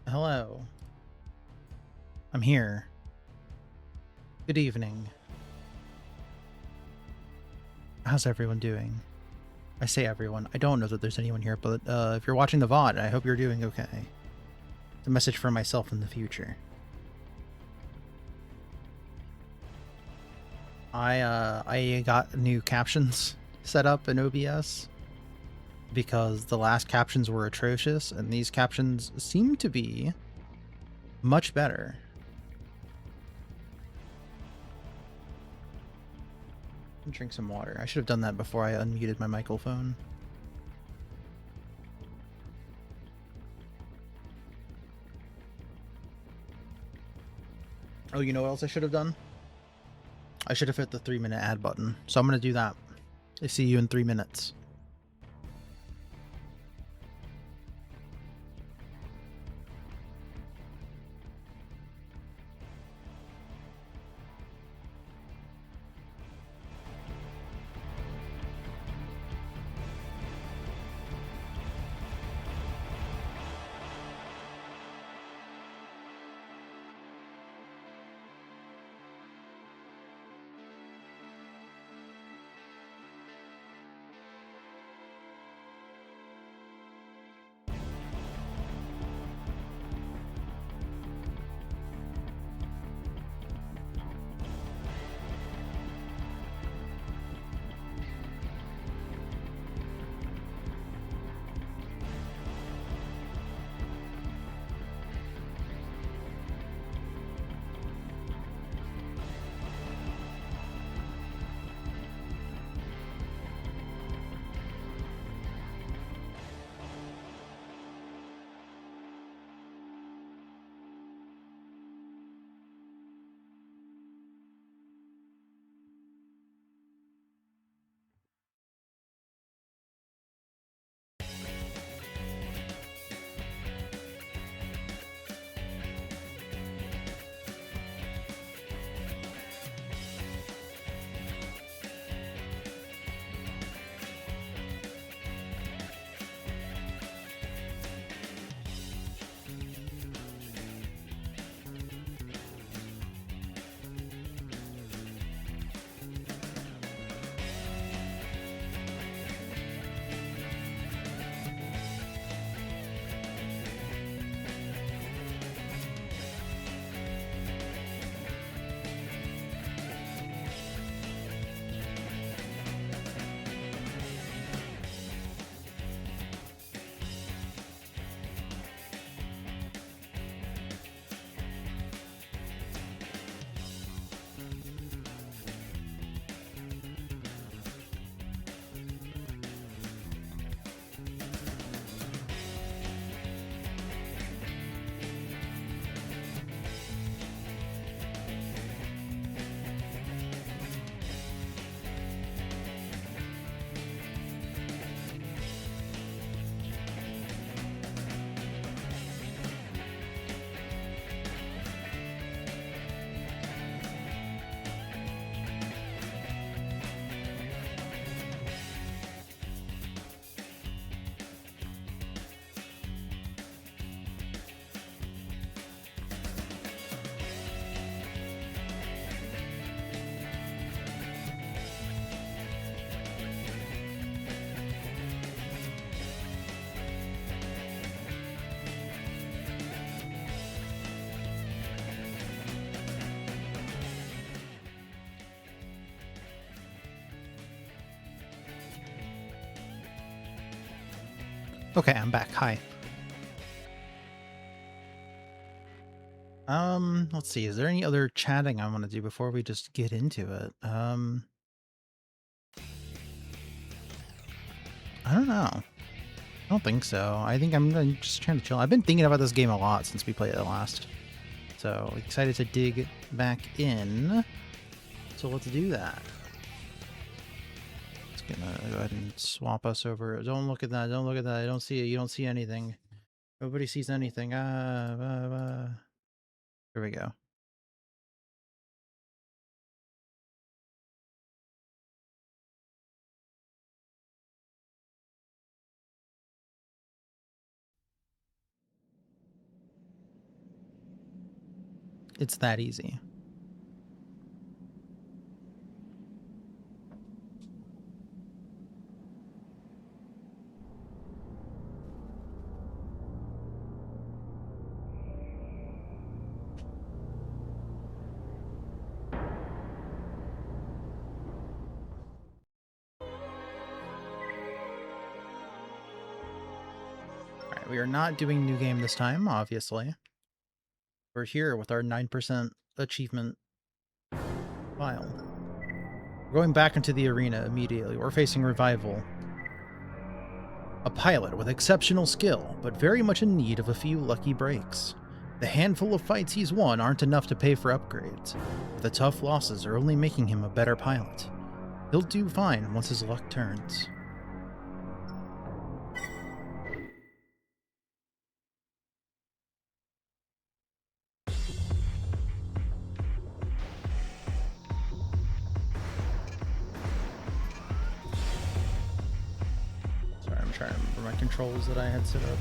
Hello. I'm here. Good evening. How's everyone doing? I say everyone. I don't know that there's anyone here, but if you're watching the VOD, I hope you're doing okay. It's a message for myself in the future. I got new captions set up in OBS because the last captions were atrocious, and these captions seem to be much better. Drink some water. I should have done that before I unmuted my microphone. Oh, you know what else I should have done? I should have hit the 3-minute ad button. So I'm going to do that. I see you in 3 minutes. Okay, I'm back. Hi. Let's see. Is there any other chatting I want to do before we just get into it? I don't know. I don't think so. I think I'm just trying to chill. I've been thinking about this game a lot since we played it last. So excited to dig back in. So let's do that. It's gonna go ahead and swap us over. Don't look at that. Don't look at that. I don't see it. You don't see anything. Nobody sees anything. Here we go. It's that easy. Alright, we are not doing new game this time, obviously. We're here with our 9% achievement file. We're going back into the arena immediately. We're facing Revival. A pilot with exceptional skill, but very much in need of a few lucky breaks. The handful of fights he's won aren't enough to pay for upgrades, but the tough losses are only making him a better pilot. He'll do fine once his luck turns. Sorry, I'm trying to remember my controls that I had set up.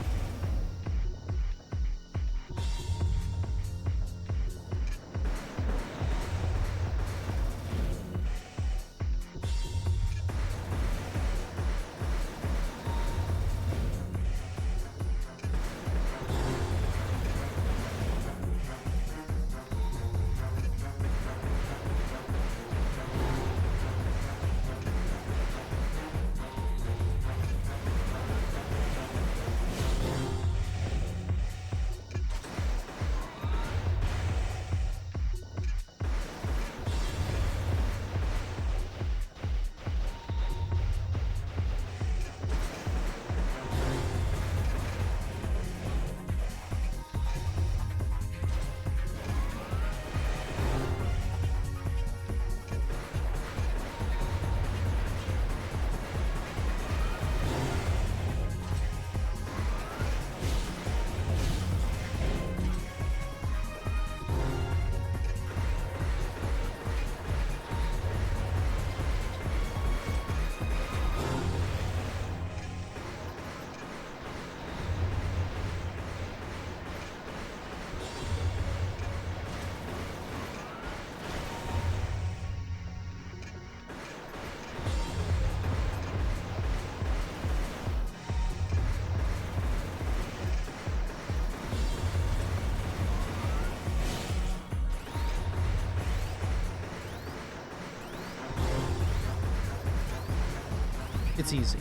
It's easy.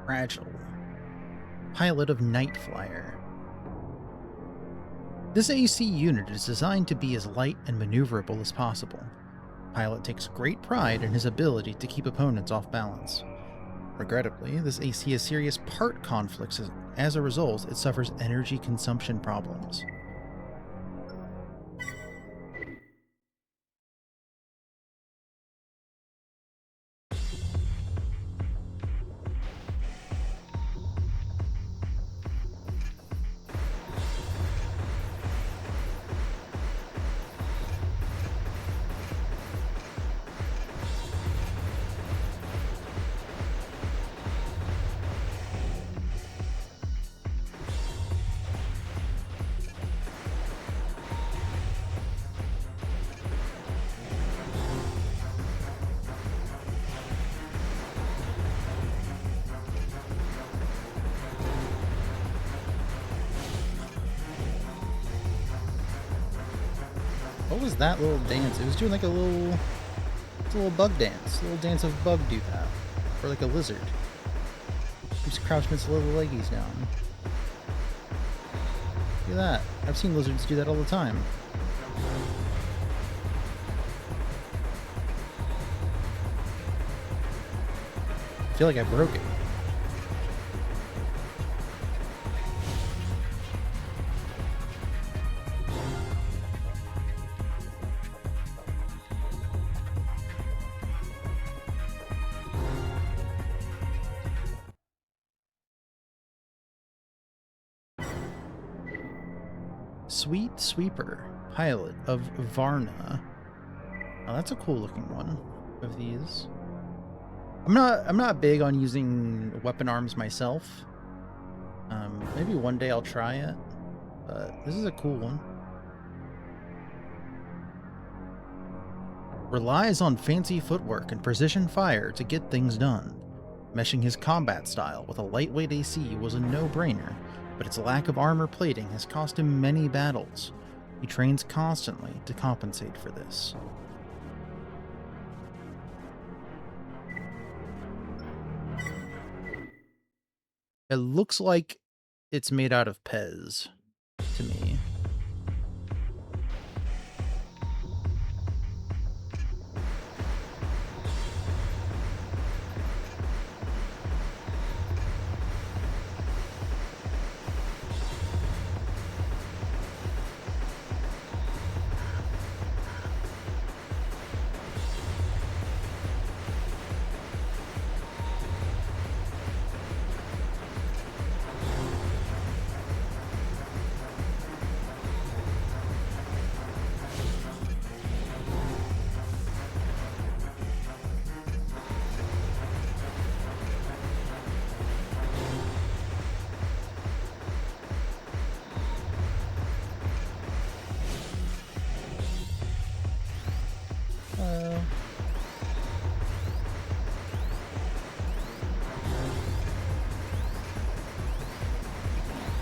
Fragile. Pilot of Night Flyer. This AC unit is designed to be as light and maneuverable as possible. Pilot takes great pride in his ability to keep opponents off balance. Regrettably, this AC has serious part conflicts. As a result, it suffers energy consumption problems. What was that little dance? It was doing like it's a little bug dance. A little dance of bug do that. Or like a lizard. Keeps crouching its little leggies down. Look at that. I've seen lizards do that all the time. I feel like I broke it. Sweet Sweeper, pilot of Varna. Oh, that's a cool looking one of these. I'm not big on using weapon arms myself. Maybe one day I'll try it, but this is a cool one. Relies on fancy footwork and precision fire to get things done. Meshing his combat style with a lightweight AC was a no-brainer, but its lack of armor plating has cost him many battles. He trains constantly to compensate for this. It looks like it's made out of Pez to me.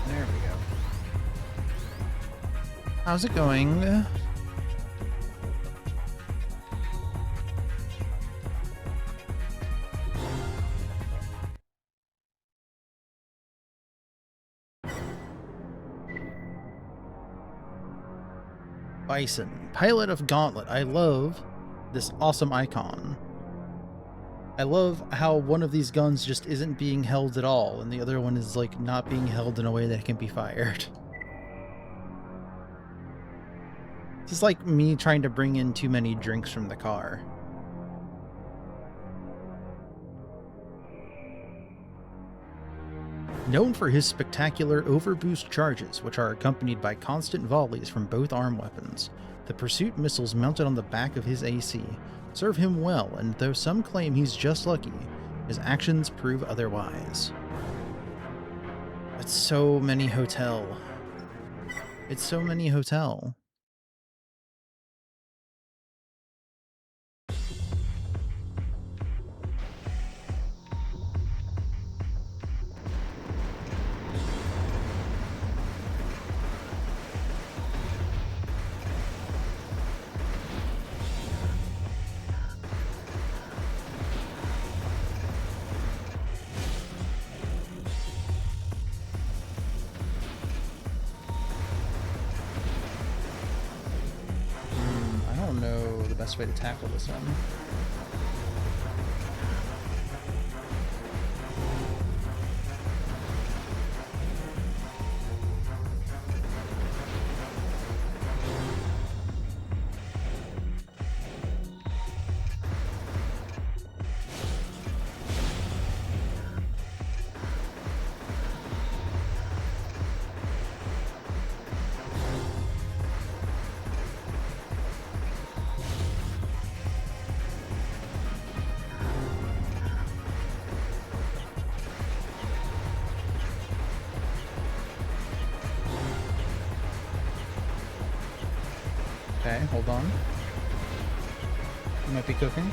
There we go. How's it going? Bison, pilot of Gauntlet. I love this awesome icon. I love how one of these guns just isn't being held at all, and the other one is like not being held in a way that it can be fired. This is like me trying to bring in too many drinks from the car. Known for his spectacular overboost charges, which are accompanied by constant volleys from both arm weapons, the pursuit missiles mounted on the back of his AC serve him well, and though some claim he's just lucky, his actions prove otherwise. It's so many hotel. It's so many hotel. I don't know the best way to tackle this one. Okay, hold on. You might be cooking.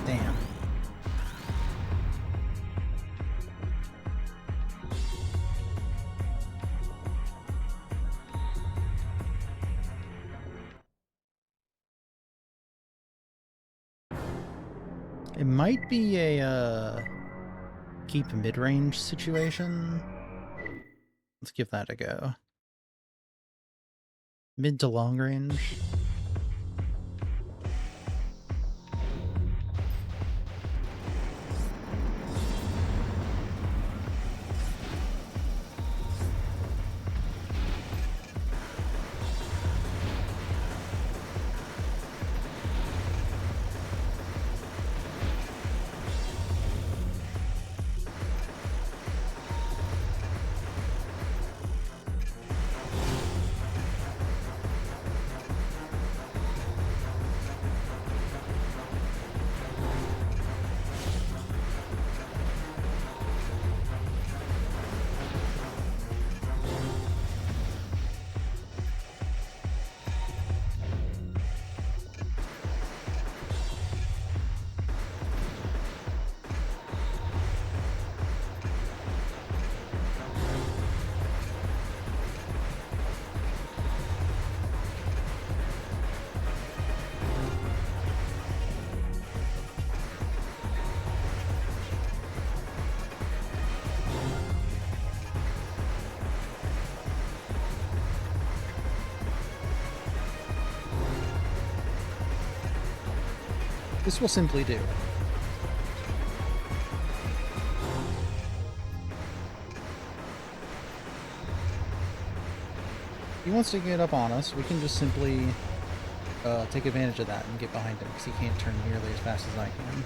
Damn. It might be a keep mid-range situation. Let's give that a go. Mid to long range. This will simply do. If he wants to get up on us, we can just simply take advantage of that and get behind him, because he can't turn nearly as fast as I can.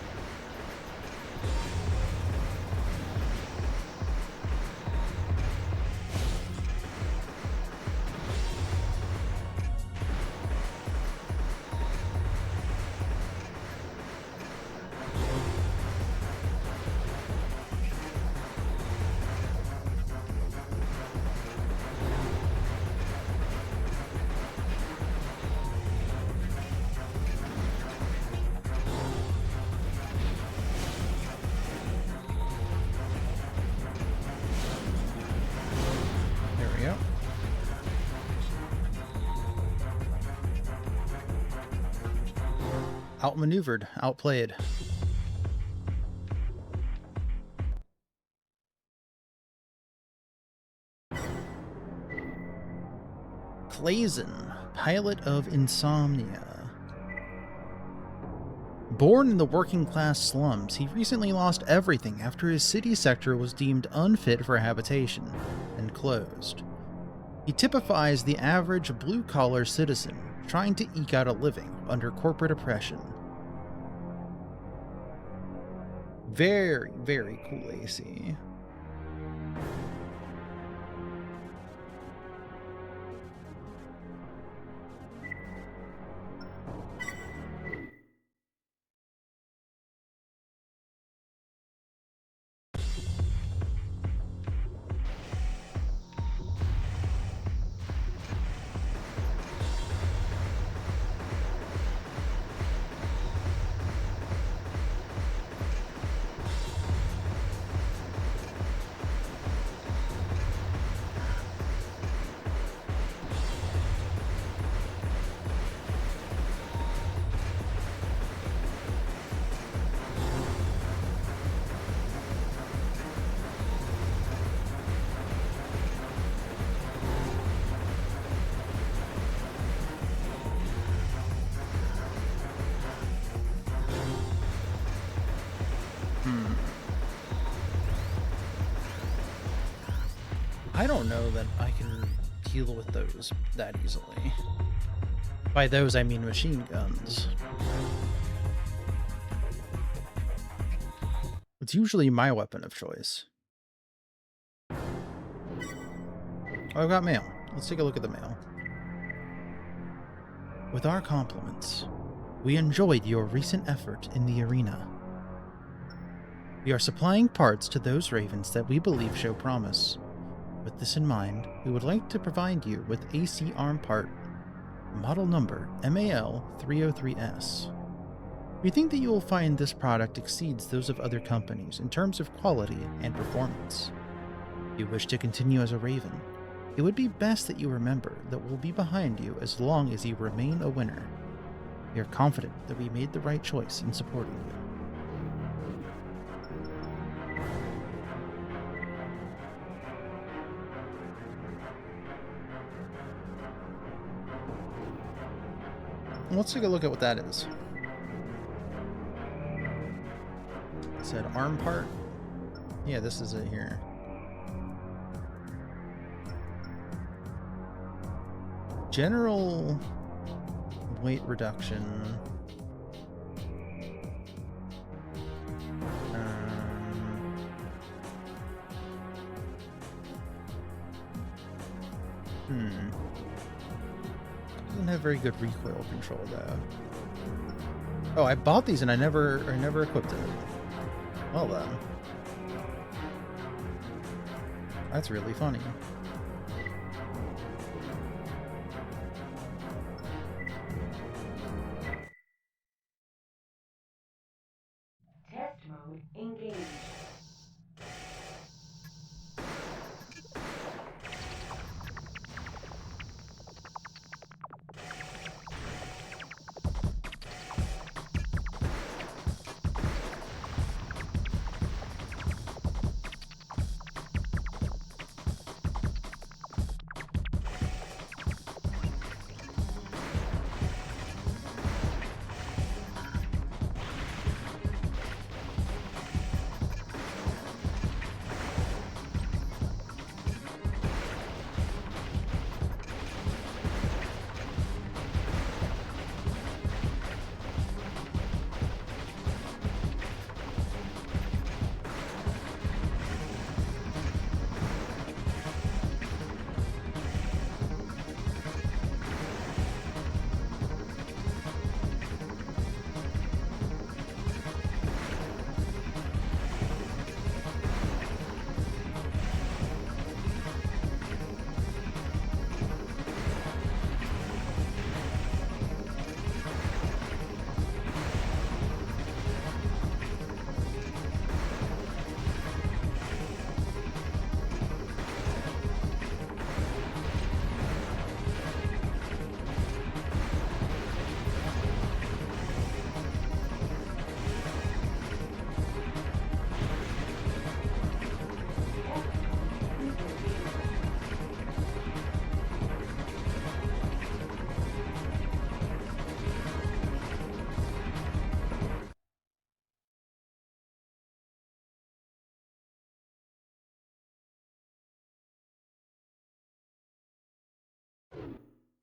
Outmaneuvered, outplayed. Clazen, pilot of Insomnia. Born in the working-class slums, he recently lost everything after his city sector was deemed unfit for habitation and closed. He typifies the average blue-collar citizen trying to eke out a living under corporate oppression. Very, very cool AC. I don't know that I can deal with those that easily. By those, I mean machine guns. It's usually my weapon of choice. Oh, I've got mail. Let's take a look at the mail. With our compliments, we enjoyed your recent effort in the arena. We are supplying parts to those ravens that we believe show promise. With this in mind, we would like to provide you with AC arm part, model number MAL303S. We think that you will find this product exceeds those of other companies in terms of quality and performance. If you wish to continue as a Raven, it would be best that you remember that we'll be behind you as long as you remain a winner. We are confident that we made the right choice in supporting you. Let's take a look at what that is. It said arm part. Yeah, this is it here. General weight reduction. Doesn't have very good recoil control though. Oh, I bought these and I never equipped it. Well then. That's really funny. Test mode engaged.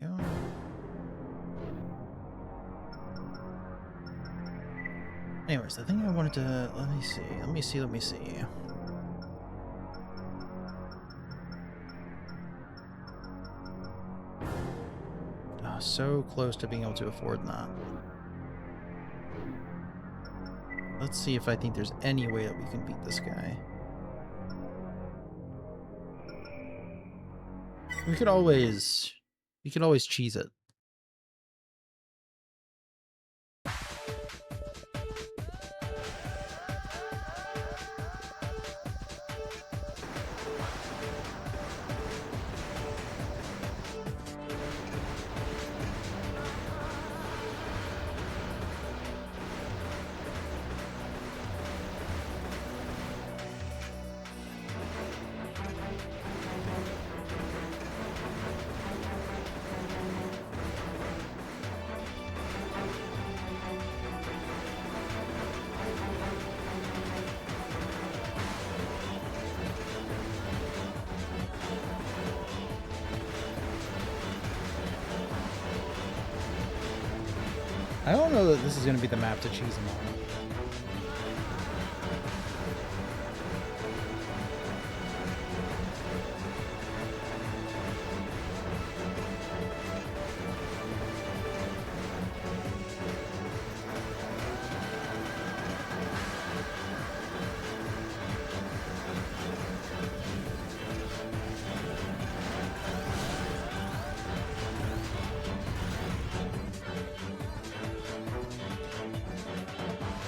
Yeah. Anyways, the thing I wanted to... Let me see. Oh, so close to being able to afford that. Let's see if I think there's any way that we can beat this guy. We could always cheese it. I don't know that this is going to be the map to cheese him on.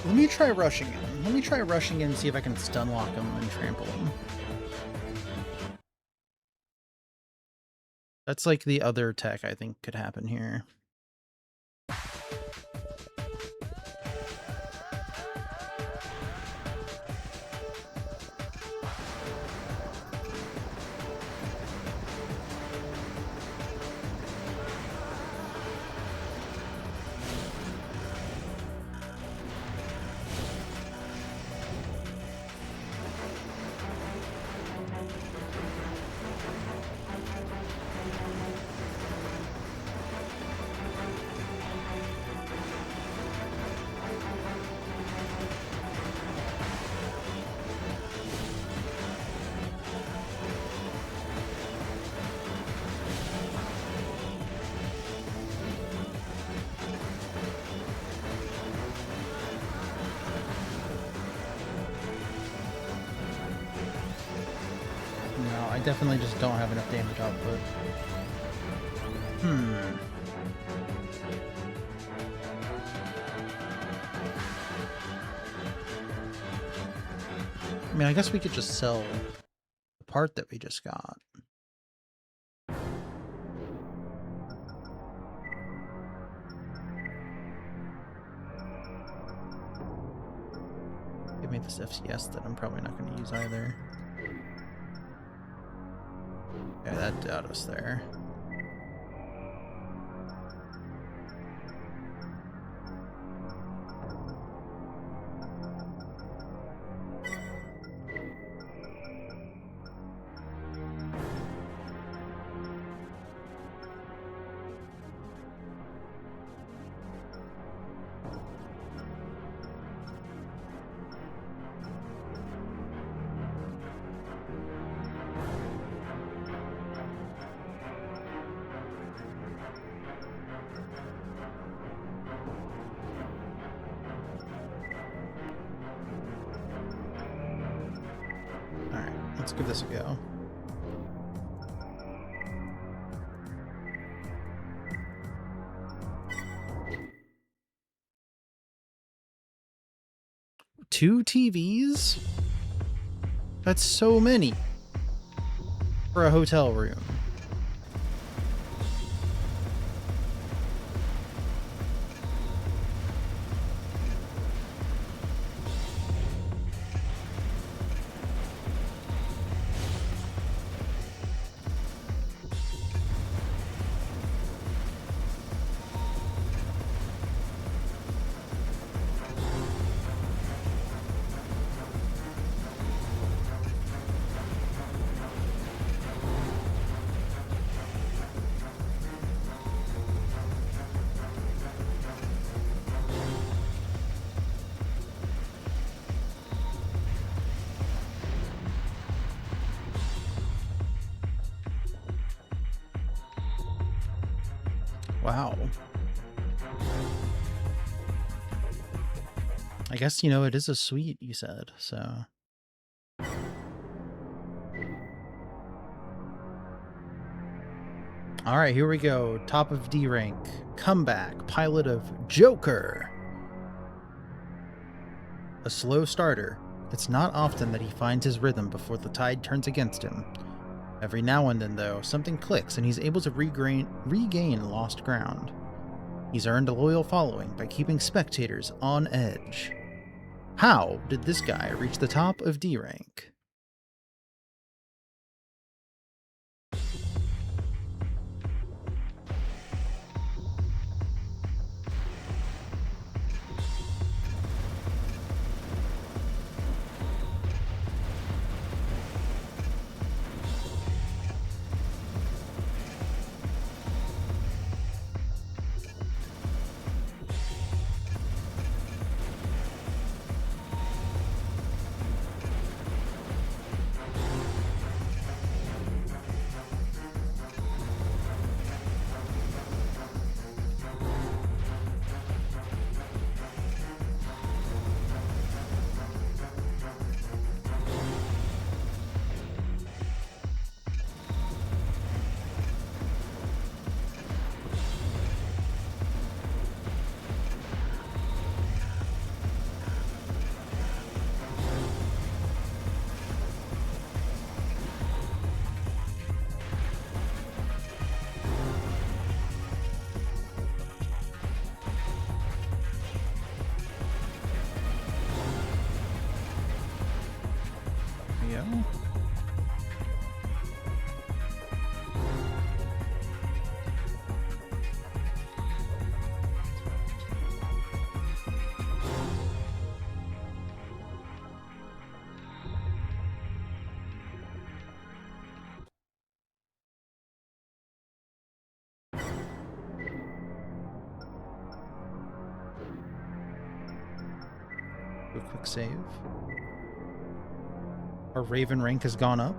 Let me try rushing him. Let me try rushing in and see if I can stun lock him and trample him. That's like the other tech I think could happen here. I definitely just don't have enough damage output. I mean, I guess we could just sell the part that we just got. Give me this FCS that I'm probably not going to use either. Yeah, that got us there. Let's give this a go. Two TVs? That's so many for a hotel room. Wow. I guess, you know, it is a suite, you said, so... Alright, here we go. Top of D rank. Comeback. Pilot of Joker. A slow starter. It's not often that he finds his rhythm before the tide turns against him. Every now and then, though, something clicks and he's able to regain lost ground. He's earned a loyal following by keeping spectators on edge. How did this guy reach the top of D rank? Yeah. Do a quick save. Our Raven rank has gone up.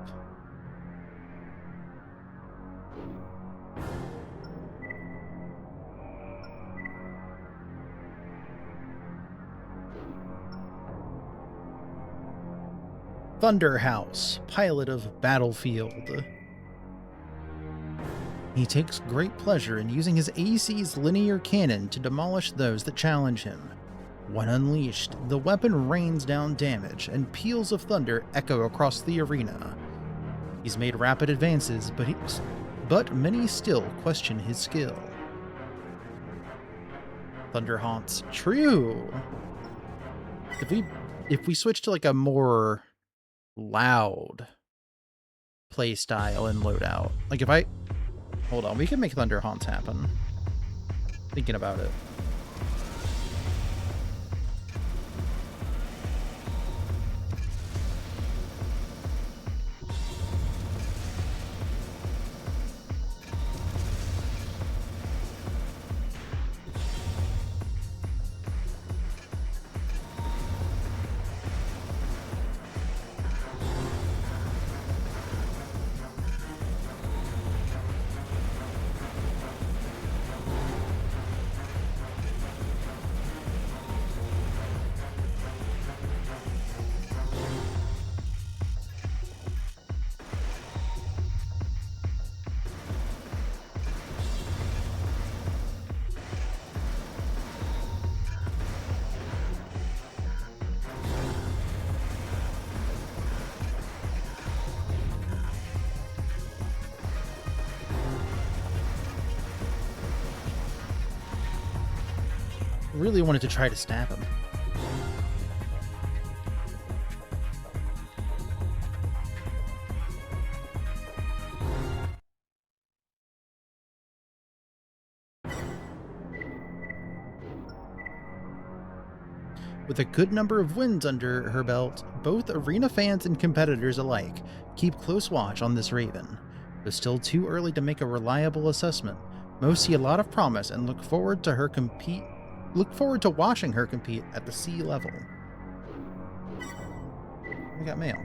Thunderhouse, pilot of Battlefield. He takes great pleasure in using his AC's linear cannon to demolish those that challenge him. When unleashed, the weapon rains down damage, and peals of thunder echo across the arena. He's made rapid advances, but many still question his skill. Thunder Honse. True! If we switch to like a more loud play style and loadout, like if I... Hold on, we can make Thunder Honse happen. Thinking about it. Really wanted to try to stab him. With a good number of wins under her belt, both arena fans and competitors alike keep close watch on this Raven. It's still too early to make a reliable assessment. Most see a lot of promise and look forward to watching her compete at the C level. We got mail.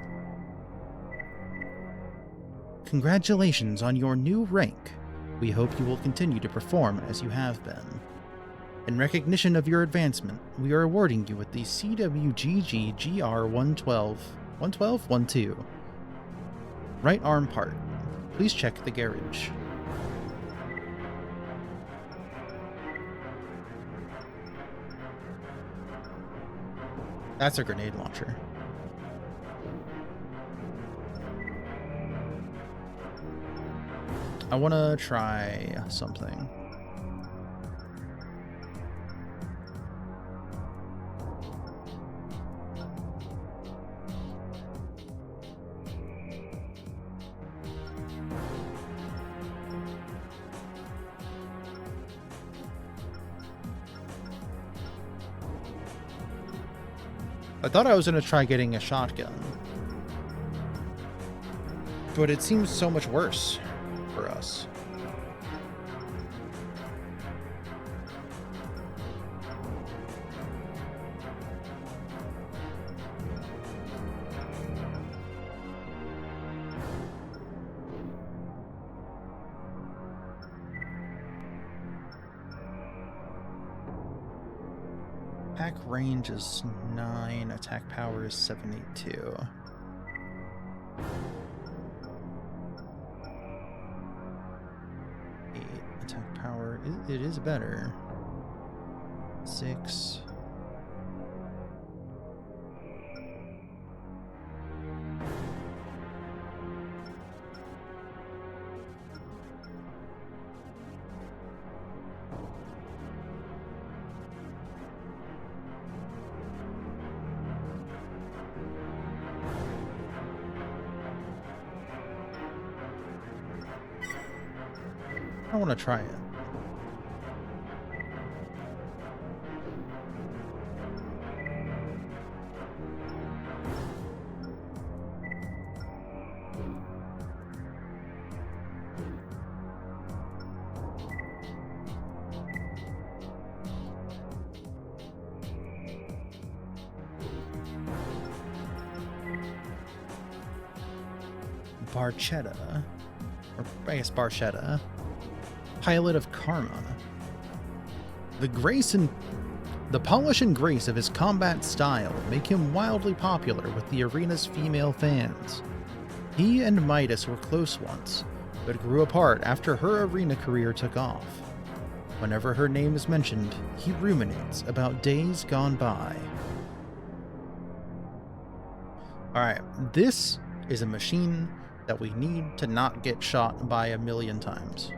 Congratulations on your new rank. We hope you will continue to perform as you have been. In recognition of your advancement, we are awarding you with the CWGG GR 112 right arm part. Please check the garage. That's a grenade launcher. I want to try something. I thought I was going to try getting a shotgun, but it seems so much worse for us. Attack range is 9, attack power is 782. Attack power, it is better. 6. I want to try it. Barchetta, or I guess Barchetta, pilot of Karma. The polish and grace of his combat style make him wildly popular with the arena's female fans. He and Midas were close once, but grew apart after her arena career took off. Whenever her name is mentioned, he ruminates about days gone by. Alright, this is a machine that we need to not get shot by a million times.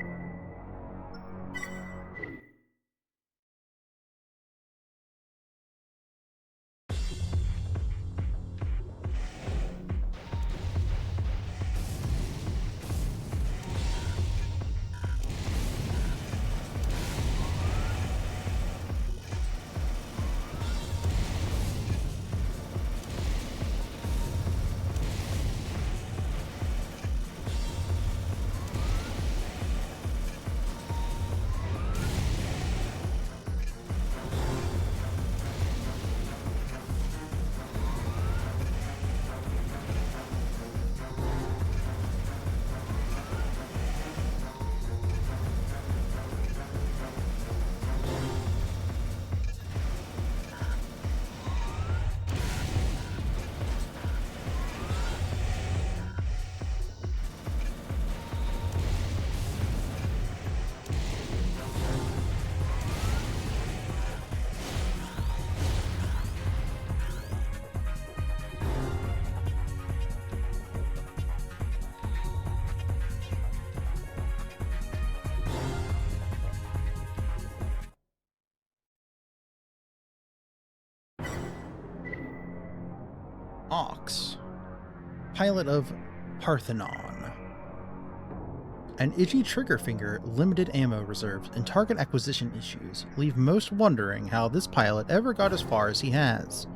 Ox, pilot of Parthenon. An itchy trigger finger, limited ammo reserves, and target acquisition issues leave most wondering how this pilot ever got as far as he has.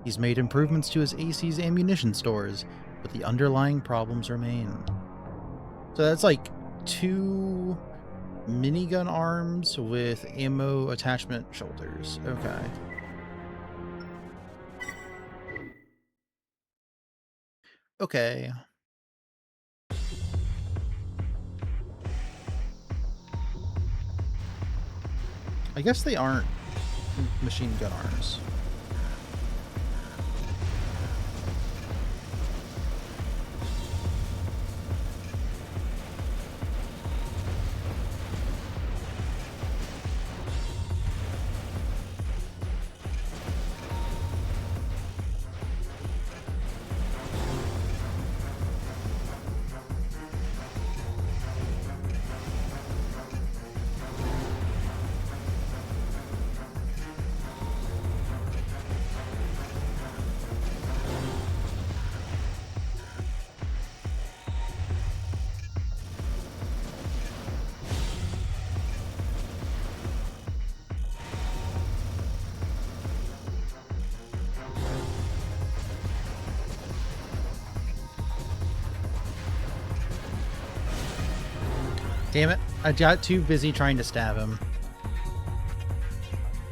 He's made improvements to his AC's ammunition stores, but the underlying problems remain. So that's like 2 minigun arms with ammo attachment shoulders. Okay. Okay. I guess they aren't machine gun arms. Damn it, I got too busy trying to stab him.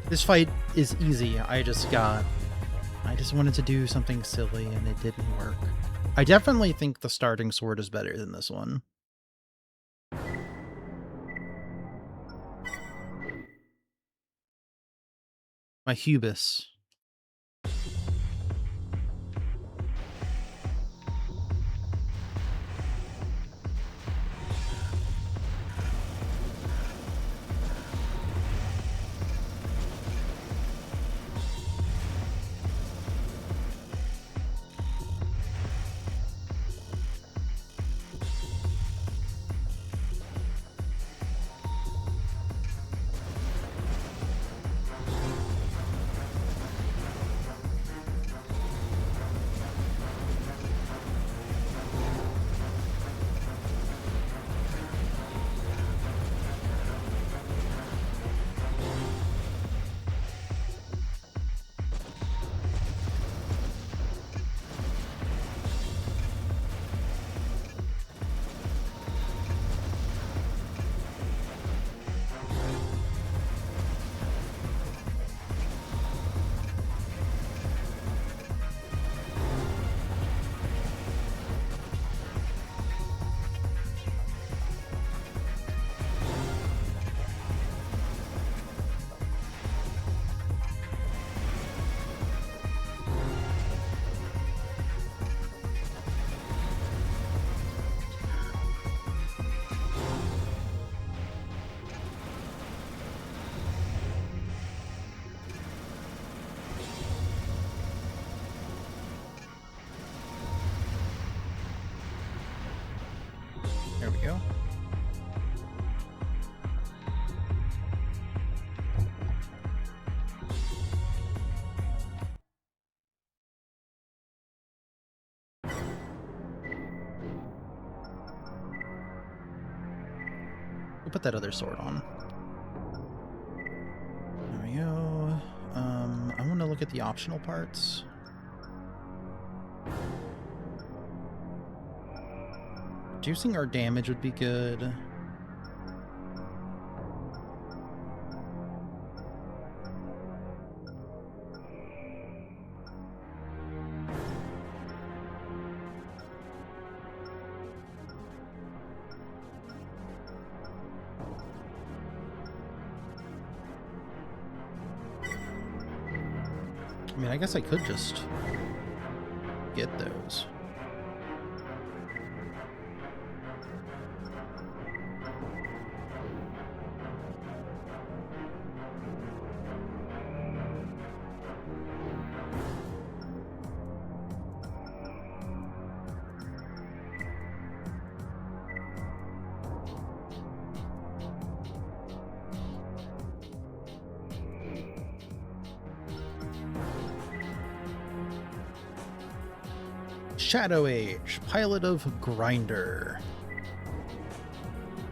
This fight is easy, I just wanted to do something silly and it didn't work. I definitely think the starting sword is better than this one. My hubris. There we go. We'll put that other sword on. There we go. I want to look at the optional parts. Reducing our damage would be good. I mean, I guess I could just get those. Shadow Age, pilot of Grinder.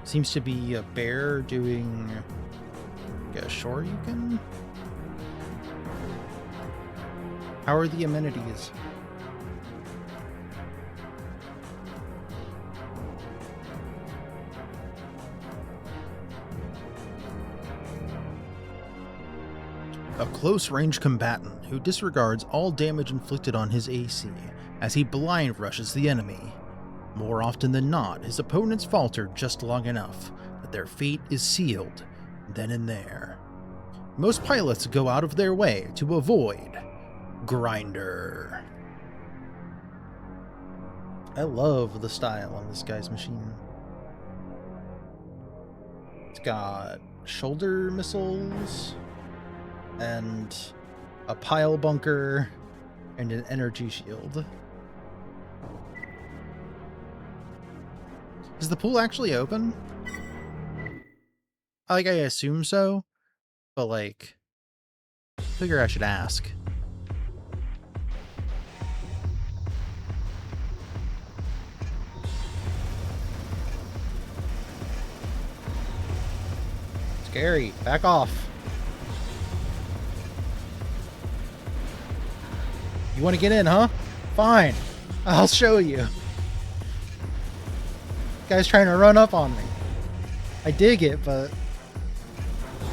Seems to be a bear doing a shoryuken. How are the amenities? A close-range combatant who disregards all damage inflicted on his AC as he blind rushes the enemy. More often than not, his opponents falter just long enough that their fate is sealed then and there. most pilots go out of their way to avoid Grinder. I love the style on this guy's machine. It's got shoulder missiles and a pile bunker and an energy shield. Is the pool actually open? I assume so, but like, figure I should ask. Scary. Back off. You want to get in, huh? Fine. I'll show you. Guy's trying to run up on me. I dig it, but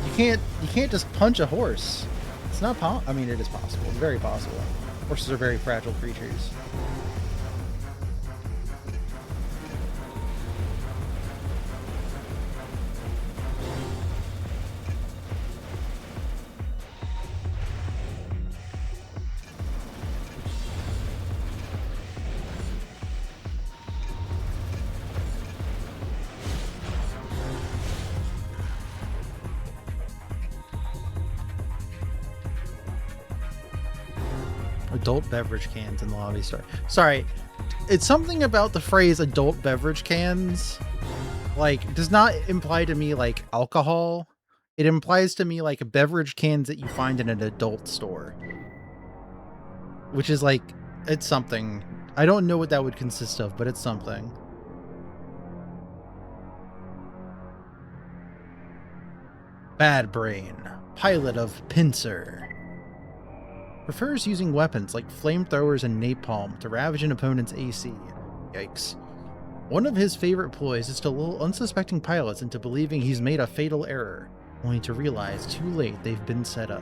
you can't just punch a horse. It's not I mean, it is possible. It's very possible. Horses are very fragile creatures. Adult beverage cans in the lobby store. Sorry, it's something about the phrase adult beverage cans, like, does not imply to me like alcohol. It implies to me like beverage cans that you find in an adult store, which is like, it's something. I don't know what that would consist of, but it's something. Bad Brain, pilot of Pincer. Prefers using weapons like flamethrowers and napalm to ravage an opponent's AC. Yikes. One of his favorite ploys is to lull unsuspecting pilots into believing he's made a fatal error, only to realize too late they've been set up.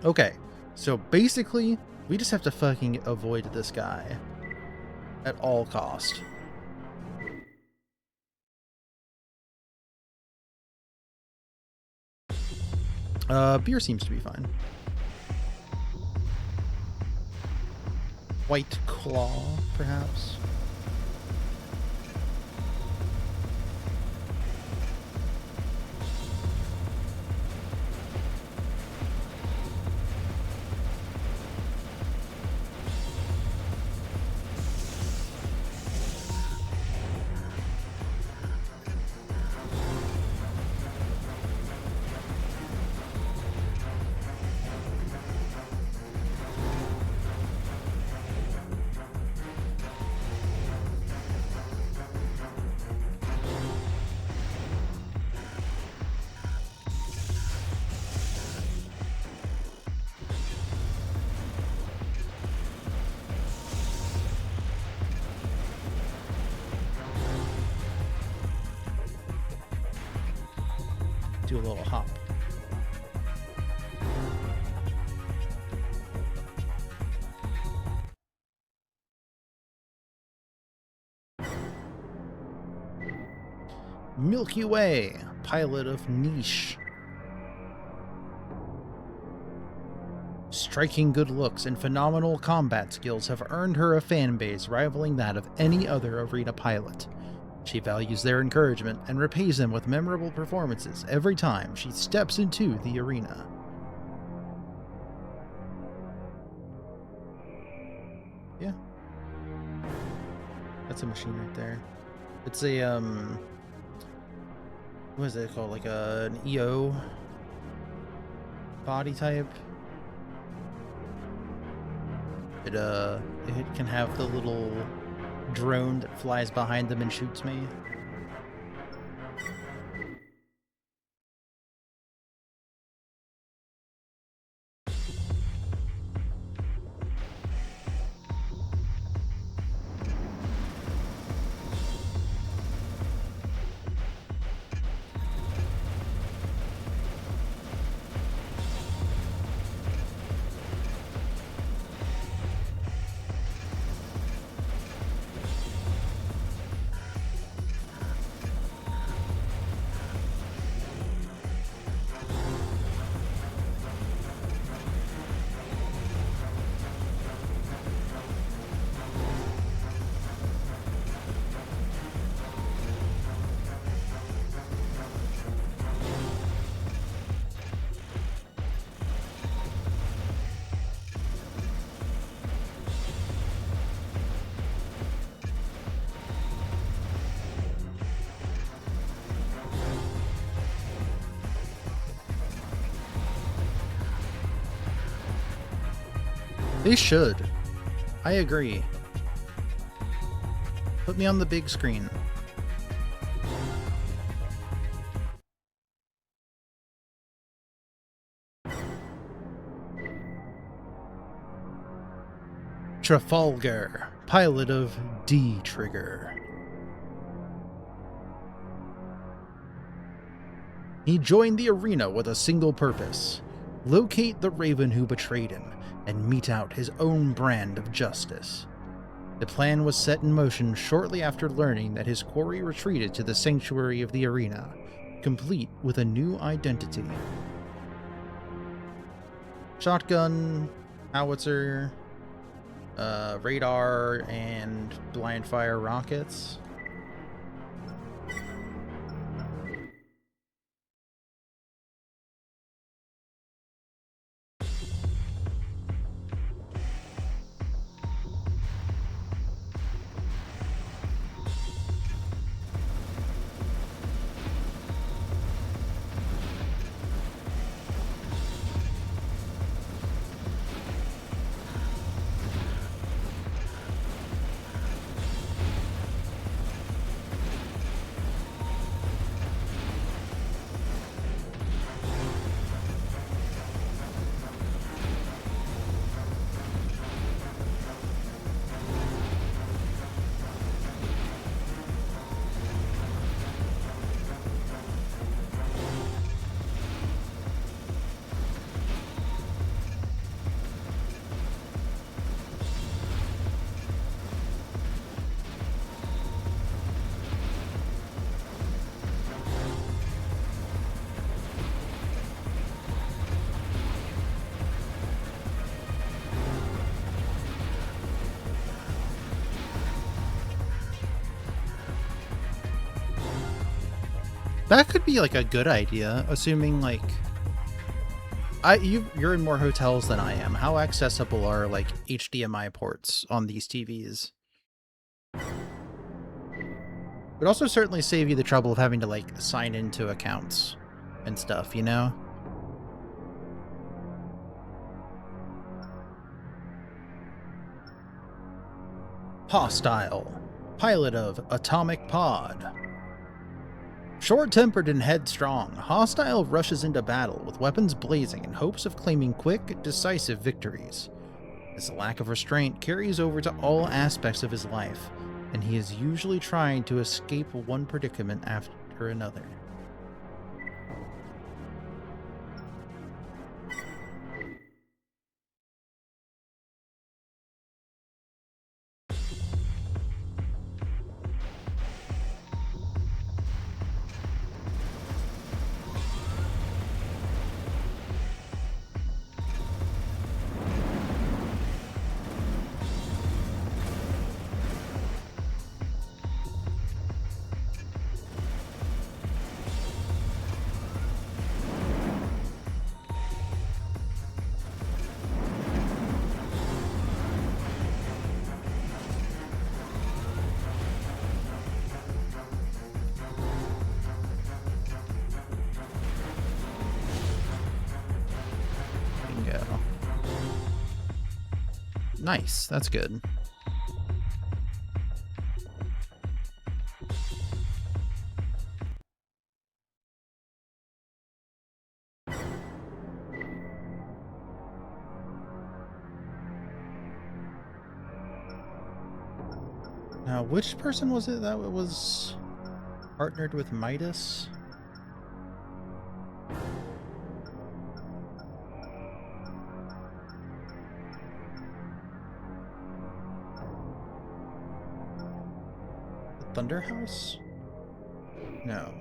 Okay, so basically, we just have to fucking avoid this guy at all cost. Beer seems to be fine. White Claw, perhaps? Do a little hop. Milky Way, pilot of Niche. Striking good looks and phenomenal combat skills have earned her a fan base rivaling that of any other arena pilot. She values their encouragement and repays them with memorable performances every time she steps into the arena. Yeah. That's a machine right there. It's a, what is it called? Like an EO body type. It can have the little drone that flies behind them and shoots me. They should. I agree. Put me on the big screen. Trafalgar, pilot of D-Trigger. He joined the arena with a single purpose: locate the Raven who betrayed him and mete out his own brand of justice. The plan was set in motion shortly after learning that his quarry retreated to the sanctuary of the arena, complete with a new identity. Shotgun, howitzer, radar, and blind fire rockets. That could be like a good idea, assuming like you're in more hotels than I am. How accessible are like HDMI ports on these TVs? Would also certainly save you the trouble of having to like sign into accounts and stuff, you know? Hostile, pilot of Atomic Pod. Short-tempered and headstrong, Hostile rushes into battle with weapons blazing in hopes of claiming quick, decisive victories. His lack of restraint carries over to all aspects of his life, and he is usually trying to escape one predicament after another. Nice, that's good. Now, which person was it that was partnered with Midas? Thunderhouse? No.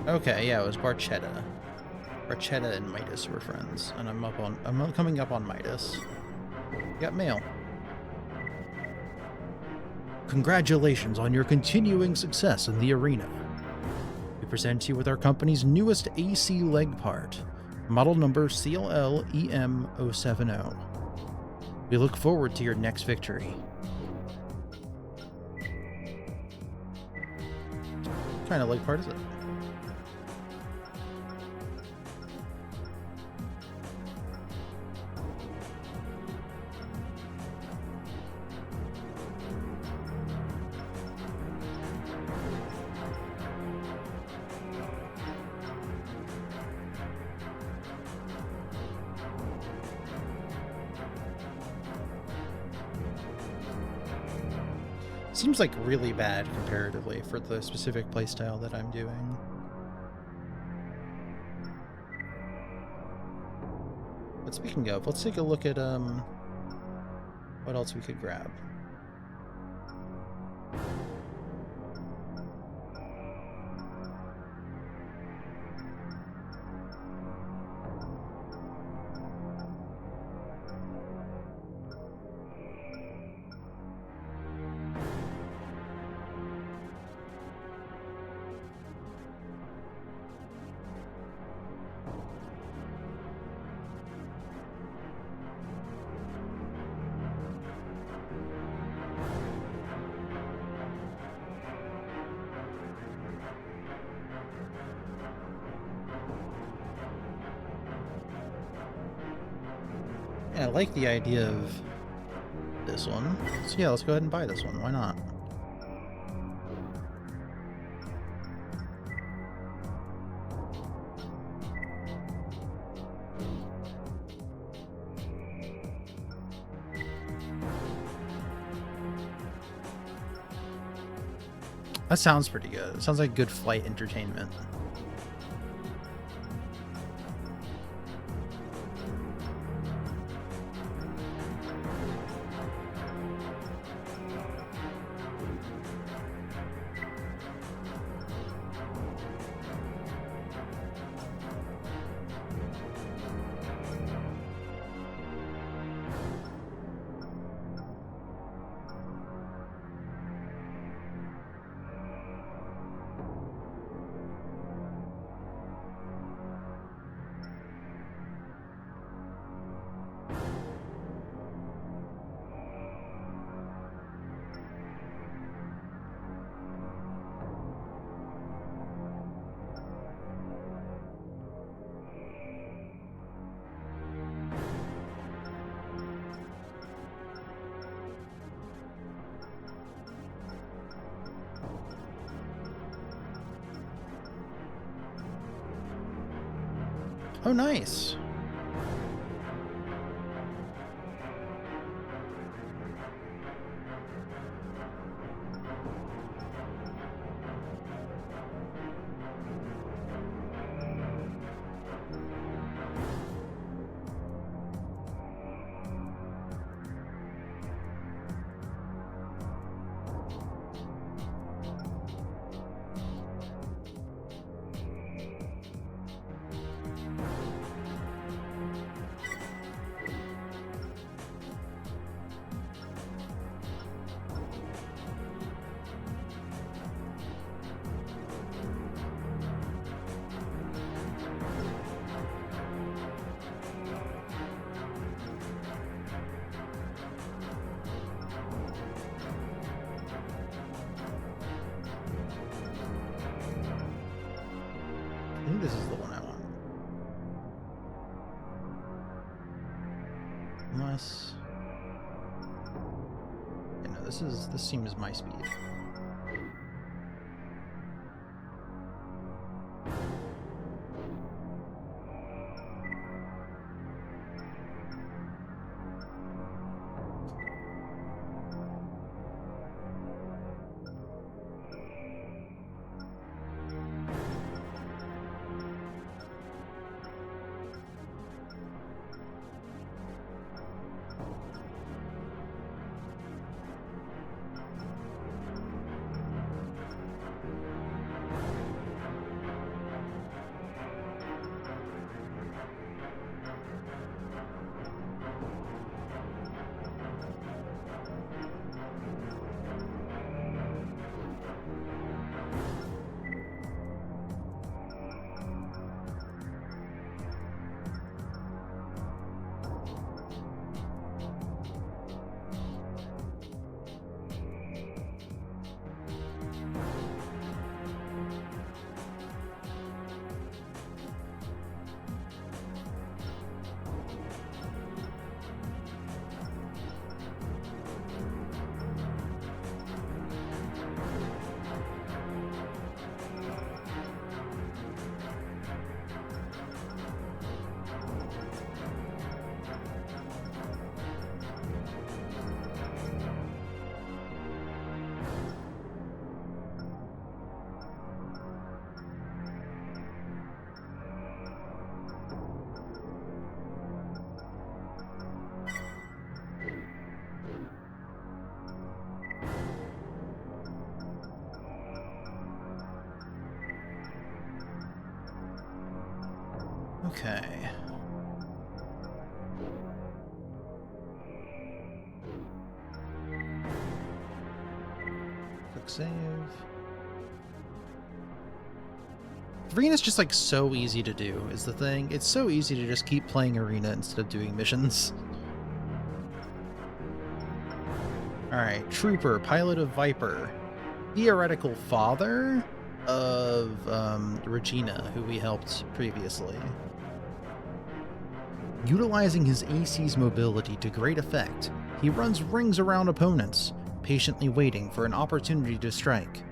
Okay, yeah, it was Barchetta. Barchetta and Midas were friends, and I'm coming up on Midas. Got mail. Congratulations on your continuing success in the arena. We present you with our company's newest AC leg part, model number CLL EM070. We look forward to your next victory. What kind of lake part is it? Seems like really bad comparatively for the specific playstyle that I'm doing. But speaking of, let's take a look at what else we could grab. Yeah, I like the idea of this one. So yeah, let's go ahead and buy this one. Why not? That sounds pretty good. It sounds like good flight entertainment. Oh, nice. I think this is the one I want. Unless... Yeah, no, this seems my speed. Okay. Quick save. Arena's just like so easy to do is the thing. It's so easy to just keep playing Arena instead of doing missions. Alright, Trooper, pilot of Viper. Theoretical father of Regina, who we helped previously. Utilizing his AC's mobility to great effect, he runs rings around opponents, patiently waiting for an opportunity to strike.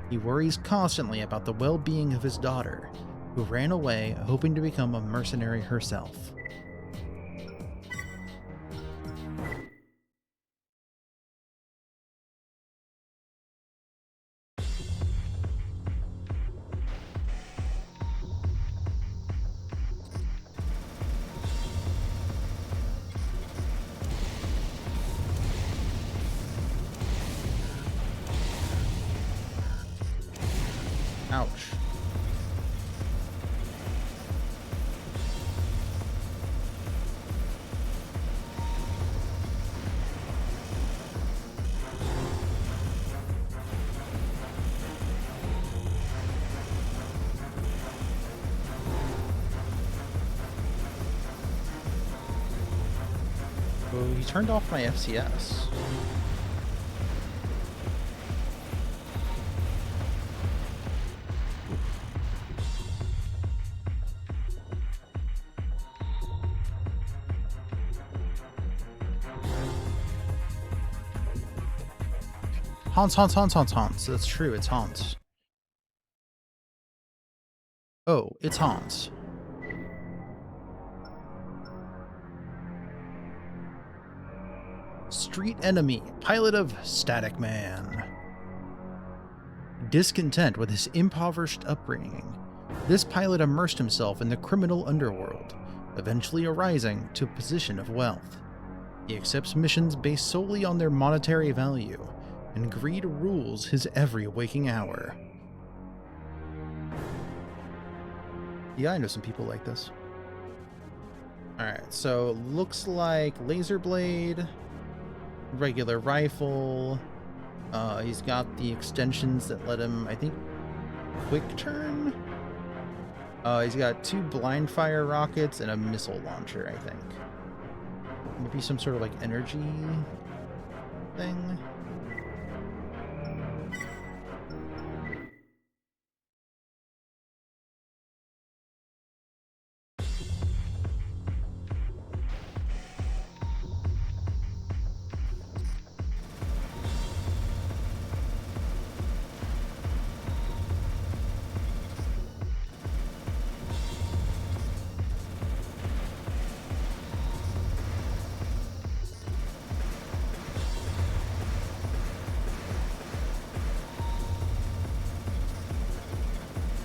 He worries constantly about the well-being of his daughter, who ran away hoping to become a mercenary herself. Ouch. Oh, he turned off my FCS. Honse. That's true, it's Honse. Oh, it's Honse. Street enemy, pilot of Static Man. Discontent with his impoverished upbringing, this pilot immersed himself in the criminal underworld, eventually arising to a position of wealth. He accepts missions based solely on their monetary value, and greed rules his every waking hour. Yeah, I know some people like this. Alright, so looks like laser blade, regular rifle. He's got the extensions that let him, I think, quick turn? He's got 2 blind fire rockets and a missile launcher, I think. Maybe some sort of like energy thing.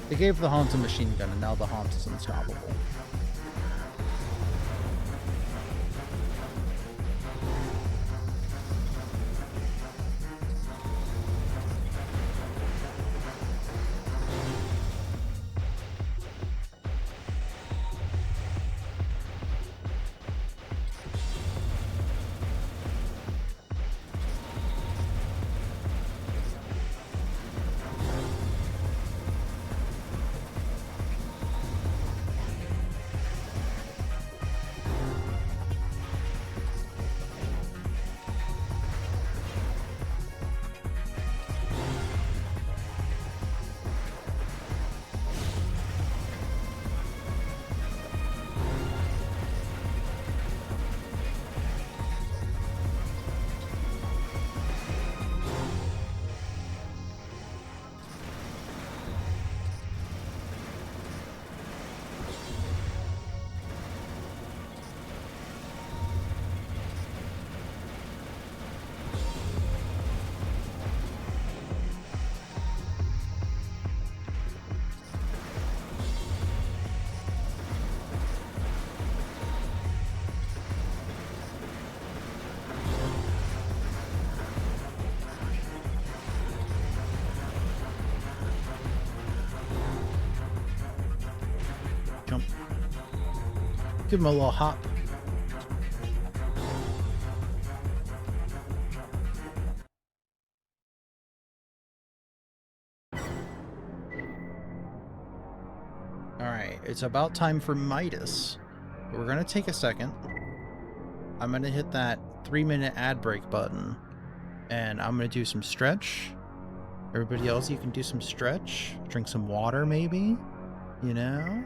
They gave the honse a machine gun, and now the honse is unstoppable. Give him a little hop. Alright, it's about time for Midas. We're gonna take a second. I'm gonna hit that 3-minute ad break button. And I'm gonna do some stretch. Everybody else, you can do some stretch. Drink some water, maybe? You know?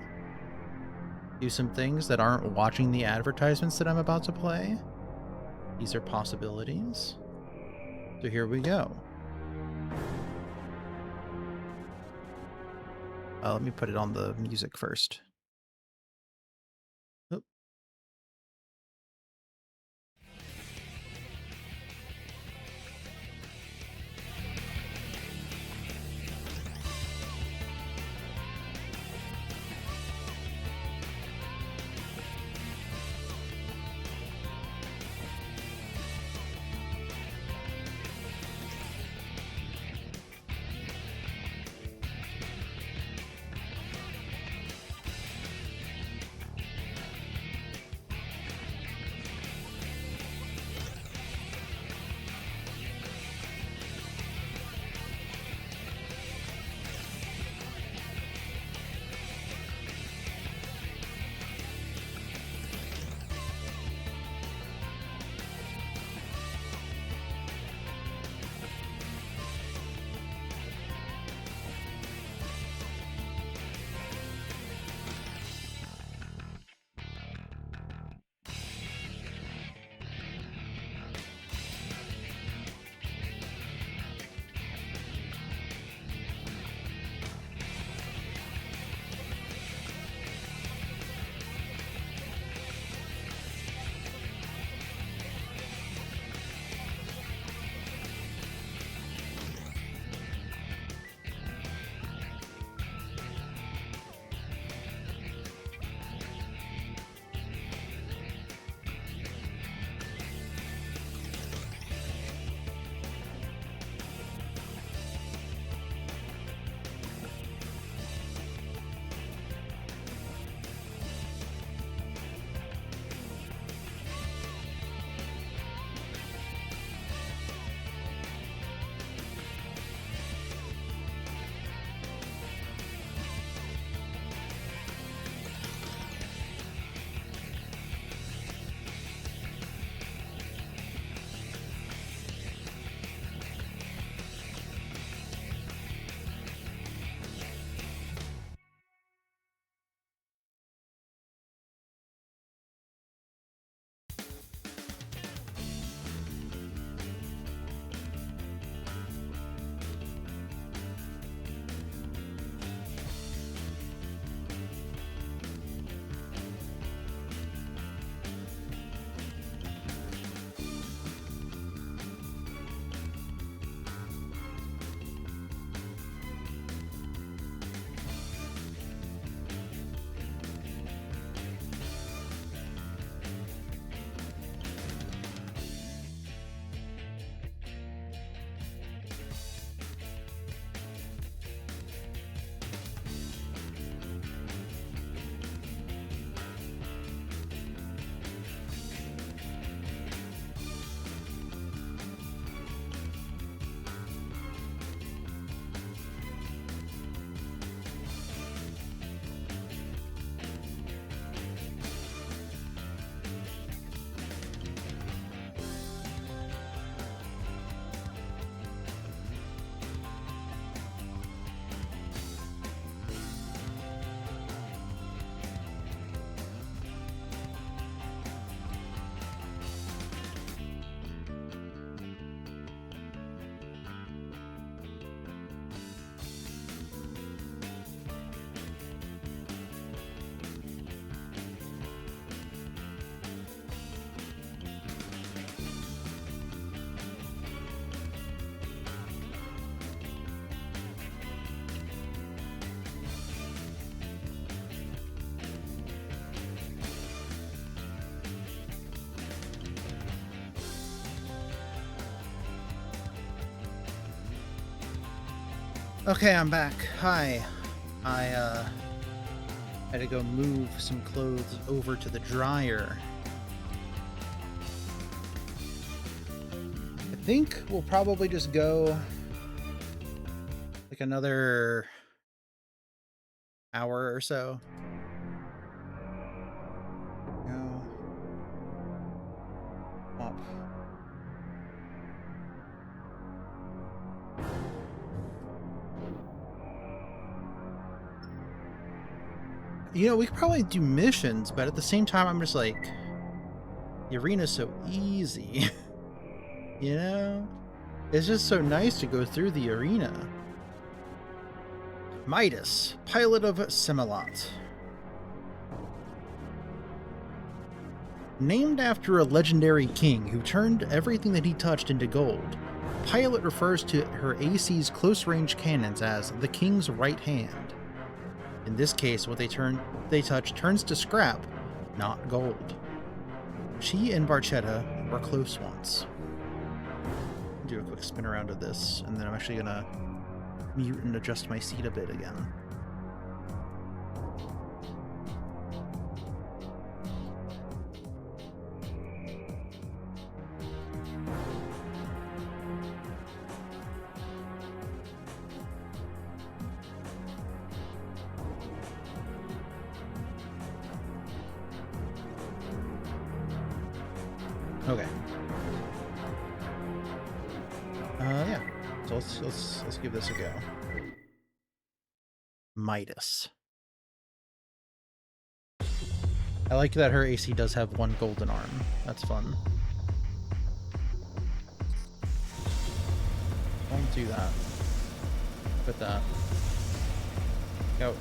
Do some things that aren't watching the advertisements that I'm about to play. These are possibilities. So here we go. Let me put it on the music first. Oop. Okay, I'm back. Hi. I I had to go move some clothes over to the dryer. I think we'll probably just go like another hour or so. Go up. You know, we could probably do missions, but at the same time, I'm just like, the arena's so easy. You know? It's just so nice to go through the arena. Midas, pilot of Semilat. Named after a legendary king who turned everything that he touched into gold, Pilot refers to her AC's close-range cannons as the king's right hand. In this case, what they touch turns to scrap, not gold. She and Barchetta were close once. Do a quick spin around of this, and then I'm actually gonna mute and adjust my seat a bit again. Okay. Yeah. So let's give this a go. Midas. I like that her AC does have one golden arm. That's fun. Don't do that. Put that. Ouch.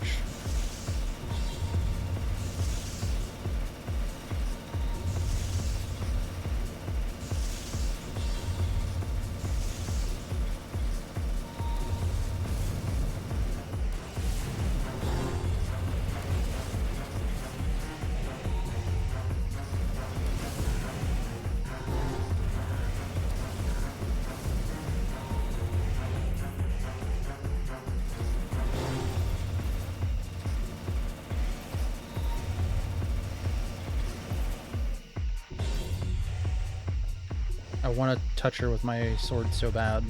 I want to touch her with my sword so bad.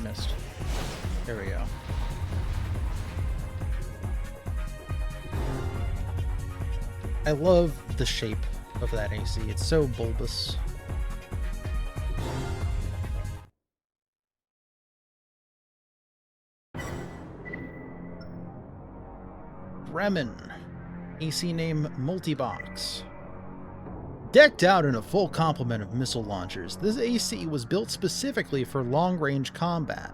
Missed. There we go. I love the shape of that AC. It's so bulbous. Bremen. AC name Multibox. Decked out in a full complement of missile launchers, this AC was built specifically for long-range combat.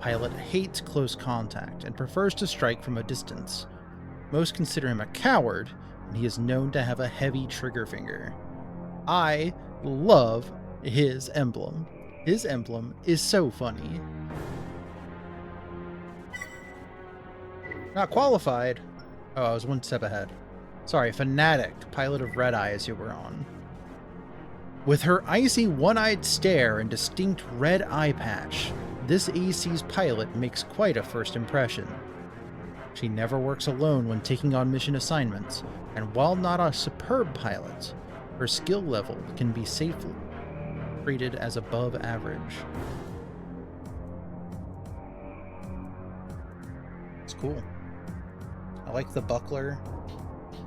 Pilot hates close contact and prefers to strike from a distance. Most consider him a coward, and he is known to have a heavy trigger finger. I love his emblem. His emblem is so funny. Not qualified. Oh, I was one step ahead. Sorry, Fanatic, pilot of Red Eye is who we're on. With her icy one-eyed stare and distinct red eye patch, this AC's pilot makes quite a first impression. She never works alone when taking on mission assignments, and while not a superb pilot, her skill level can be safely rated as above average. It's cool. I like the buckler.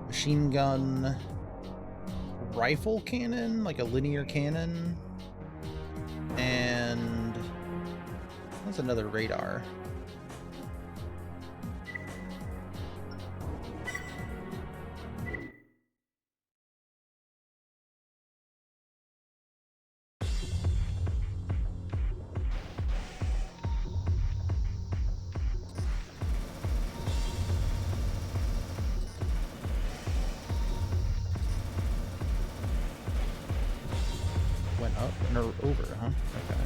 Machine gun, rifle cannon, like a linear cannon, and that's another radar. Up and over, huh? Okay.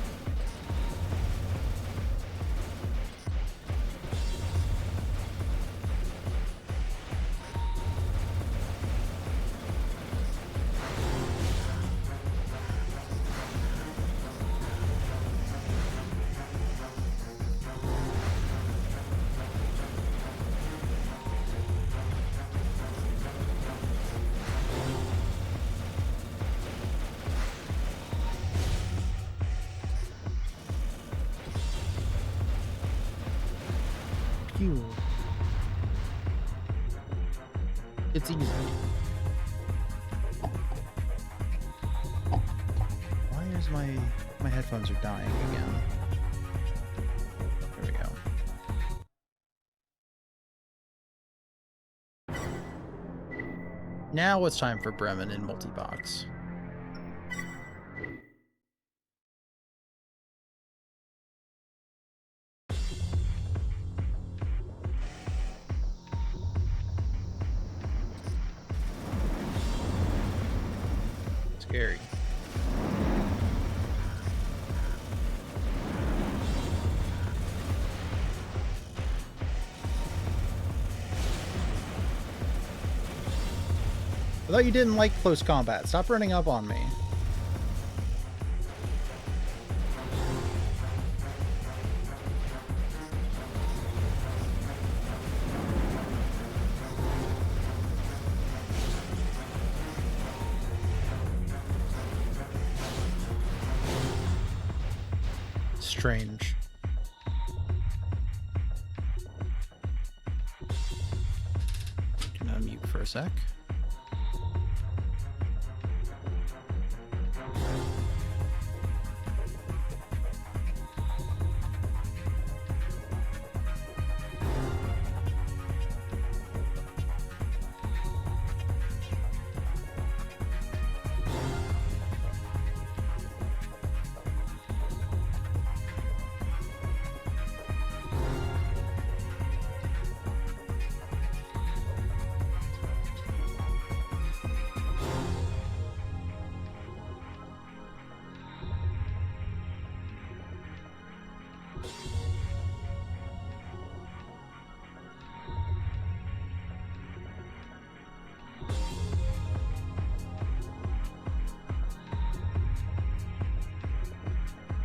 It's easy. Why is my headphones are dying again? There we go. Now it's time for Bremen in multi-box. Scary. I thought you didn't like close combat. Stop running up on me. Strange. Can I mute for a sec?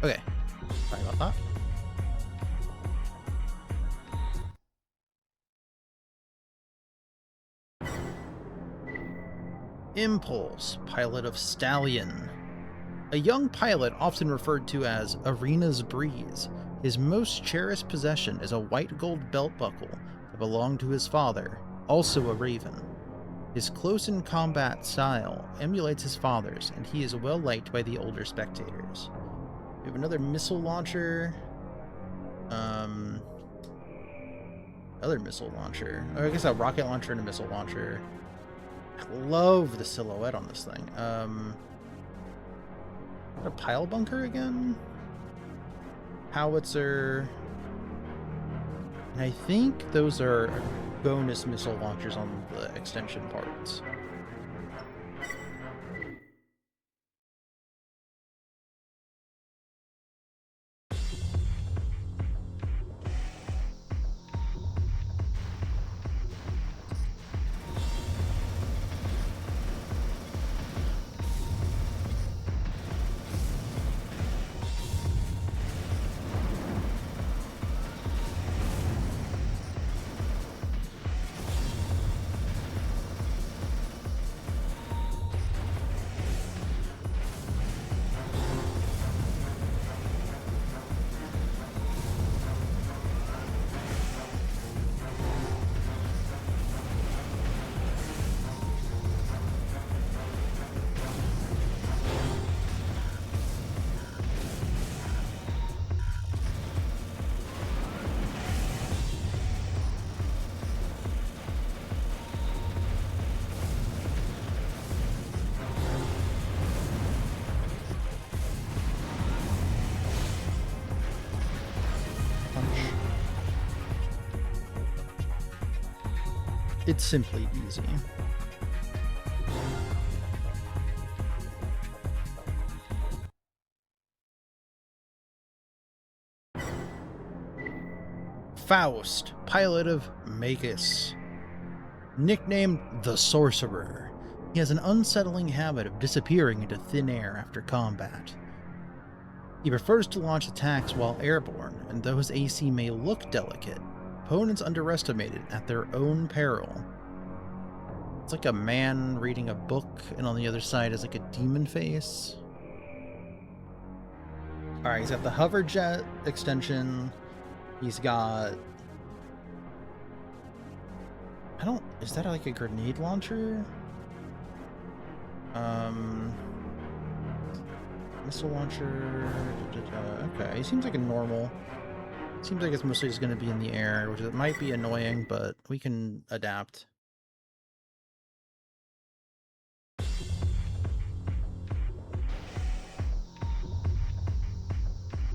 Okay. Sorry about that. Impulse, pilot of Stallion. A young pilot often referred to as Arena's Breeze. His most cherished possession is a white gold belt buckle that belonged to his father, also a raven. His close-in-combat style emulates his father's, and he is well liked by the older spectators. We have another missile launcher. Other missile launcher. Or I guess a rocket launcher and a missile launcher. I love the silhouette on this thing. A pile bunker again? Howitzer. And I think those are bonus missile launchers on the extension parts. It's simply easy. Faust, pilot of Magus. Nicknamed the Sorcerer, he has an unsettling habit of disappearing into thin air after combat. He prefers to launch attacks while airborne, and though his AC may look delicate, opponents underestimate it at their own peril. It's like a man reading a book, and on the other side is like a demon face. Alright, he's got the hover jet extension. He's got I don't... Is that like a grenade launcher? Missile launcher... Okay, he seems like a normal... Seems like it's mostly just going to be in the air, which it might be annoying, but we can adapt.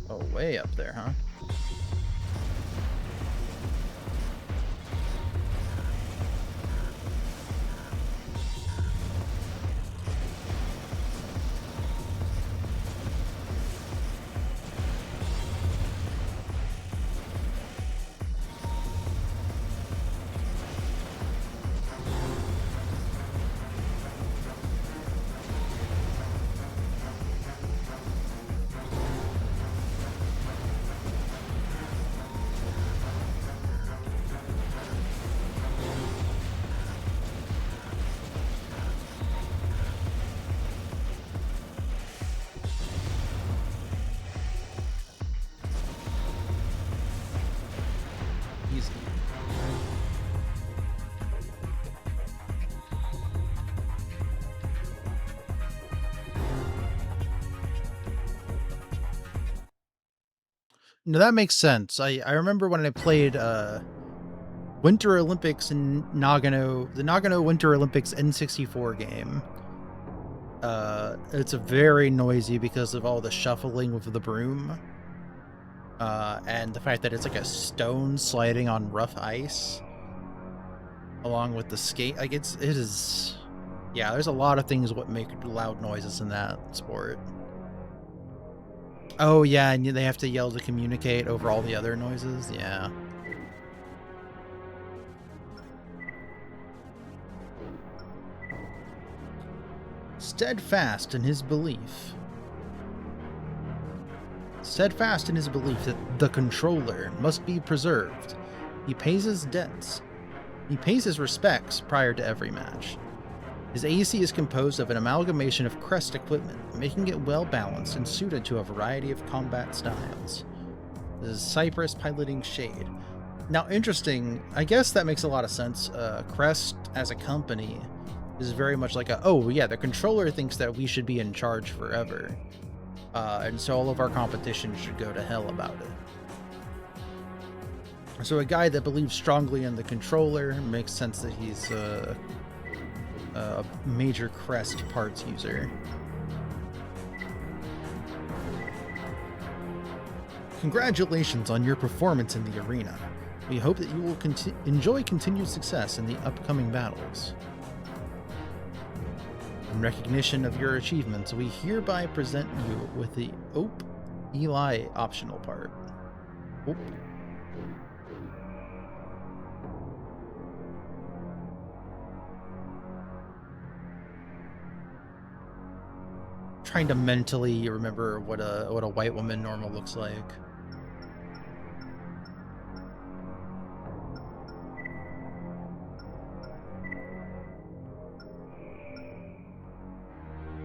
Oh, way up there, huh? Easy. No, that makes sense. I remember when I played Winter Olympics in Nagano, the Nagano Winter Olympics N64 game. It's a very noisy because of all the shuffling with the broom. And the fact that it's like a stone sliding on rough ice. Along with the skate, like it is... Yeah, there's a lot of things what make loud noises in that sport. Oh yeah, and they have to yell to communicate over all the other noises, yeah. Steadfast in his belief. Steadfast in his belief that the controller must be preserved, he pays his debts. He pays his respects prior to every match. His AC is composed of an amalgamation of Crest equipment, making it well balanced and suited to a variety of combat styles. This is Cypress piloting Shade. Now, interesting, I guess that makes a lot of sense. Crest as a company is very much like oh yeah, the controller thinks that we should be in charge forever. And so all of our competition should go to hell about it. So a guy that believes strongly in the controller, makes sense that he's a major Crest parts user. Congratulations on your performance in the arena. We hope that you will enjoy continued success in the upcoming battles. In recognition of your achievements, we hereby present you with the Ope Eli optional part. Ope. Trying to mentally remember what a white woman normal looks like.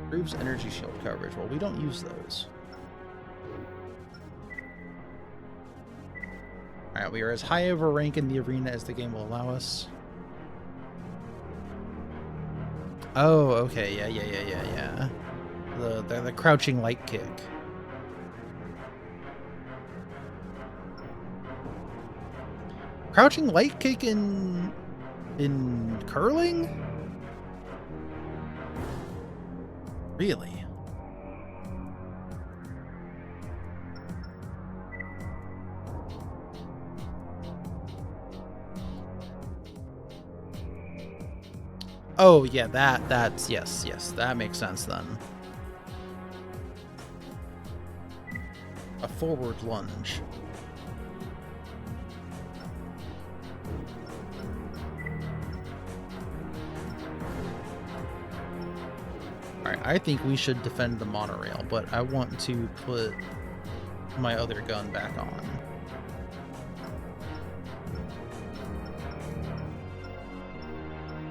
Improves energy shield coverage. Well, we don't use those. Alright, we are as high of a rank in the arena as the game will allow us. Oh, okay, yeah. The crouching light kick. Crouching light kick in curling? Really? Oh yeah, that's yes, that makes sense then. A forward lunge. Alright, I think we should defend the monorail, but I want to put my other gun back on.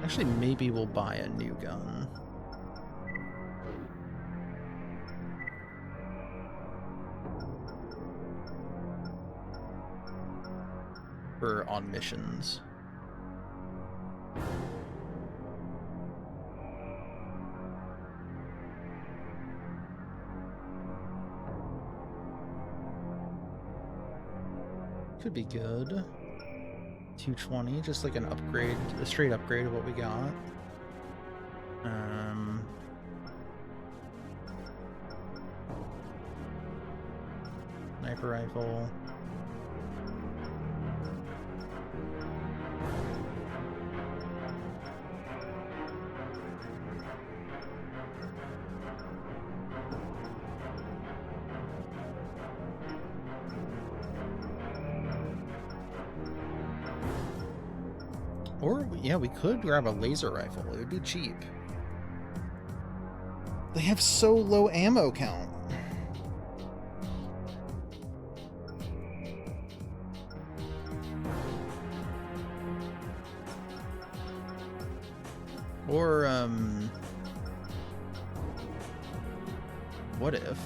Actually, maybe we'll buy a new gun. For on missions. should be good. 220, just like an upgrade, a straight upgrade of what we got. Sniper rifle. Or, yeah, we could grab a laser rifle. It would be cheap. They have so low ammo count. Or, what if?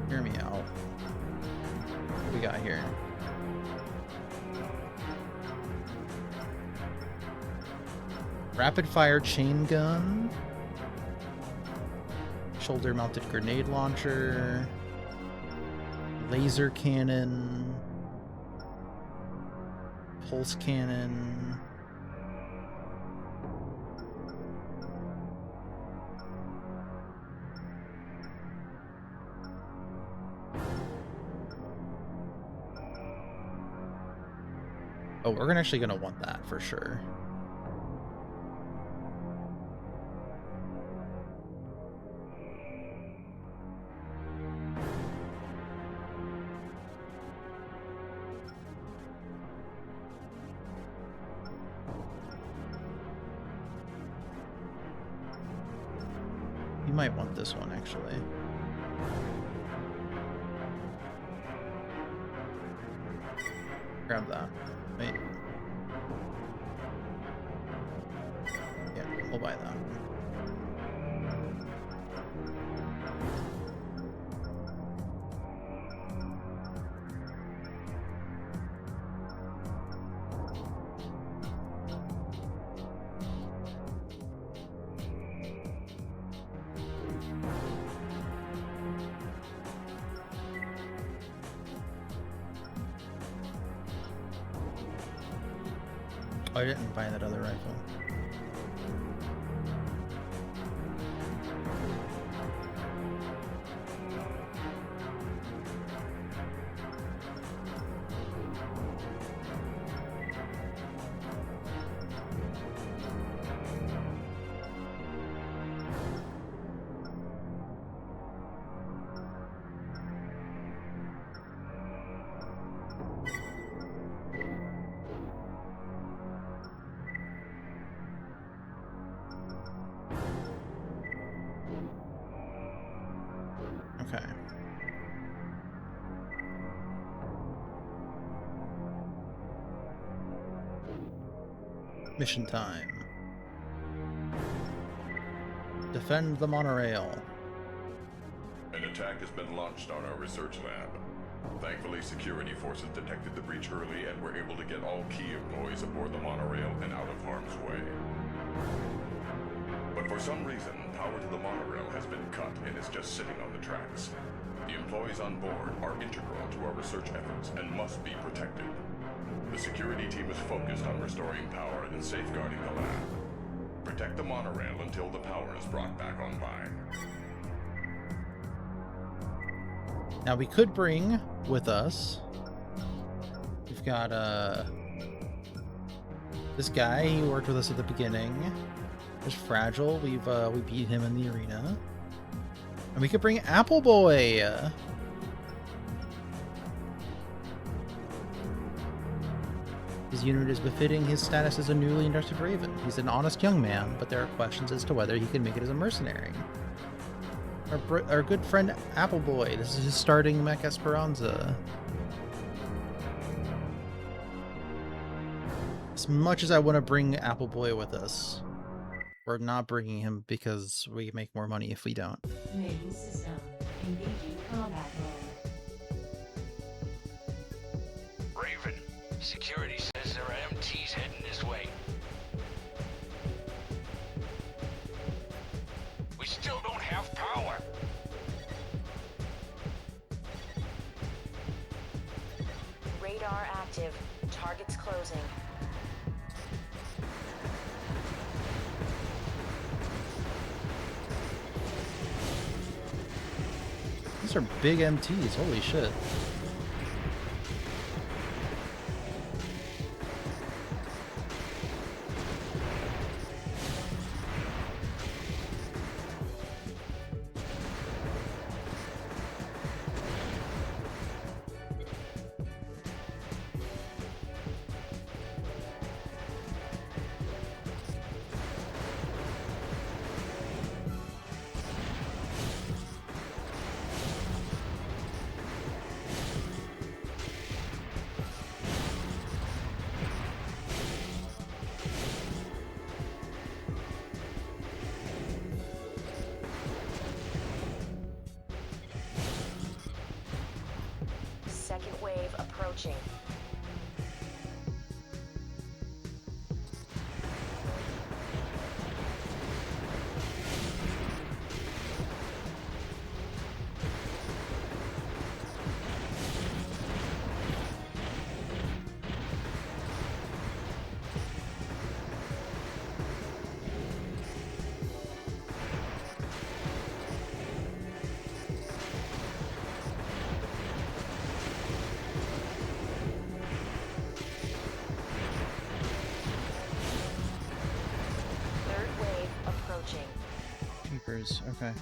Hear me out. What we got here? Rapid fire chain gun. Shoulder mounted grenade launcher. Laser cannon. Pulse cannon. Oh, we're actually gonna want that for sure. You might want this one, actually. Grab that. Wait. Yeah, we'll buy that. Oh, I didn't buy that other rifle. Okay. Mission time. Defend the monorail. An attack has been launched on our research lab. Thankfully, security forces detected the breach early and were able to get all key employees aboard the monorail and out of harm's way. But for some reason, power to the monorail has been cut and is just sitting on the tracks. The employees on board are integral to our research efforts and must be protected. The security team is focused on restoring power and safeguarding the lab. Protect the monorail until the power is brought back online. Now we could bring with us. We've got this guy. He worked with us at the beginning. There's Fragile. We beat him in the arena. And we could bring Apple Boy. His unit is befitting his status as a newly inducted Raven. He's an honest young man, but there are questions as to whether he can make it as a mercenary. Our good friend Apple Boy. This is his starting mech Esperanza. As much as I want to bring Apple Boy with us, we're not bringing him because we make more money if we don't. Main system. Engaging combat mode. Raven, security says there are MTs heading this way. We still don't have power. active. Target's closing. These are big MTs, holy shit. Second wave approaching. Third wave approaching. Keepers, okay.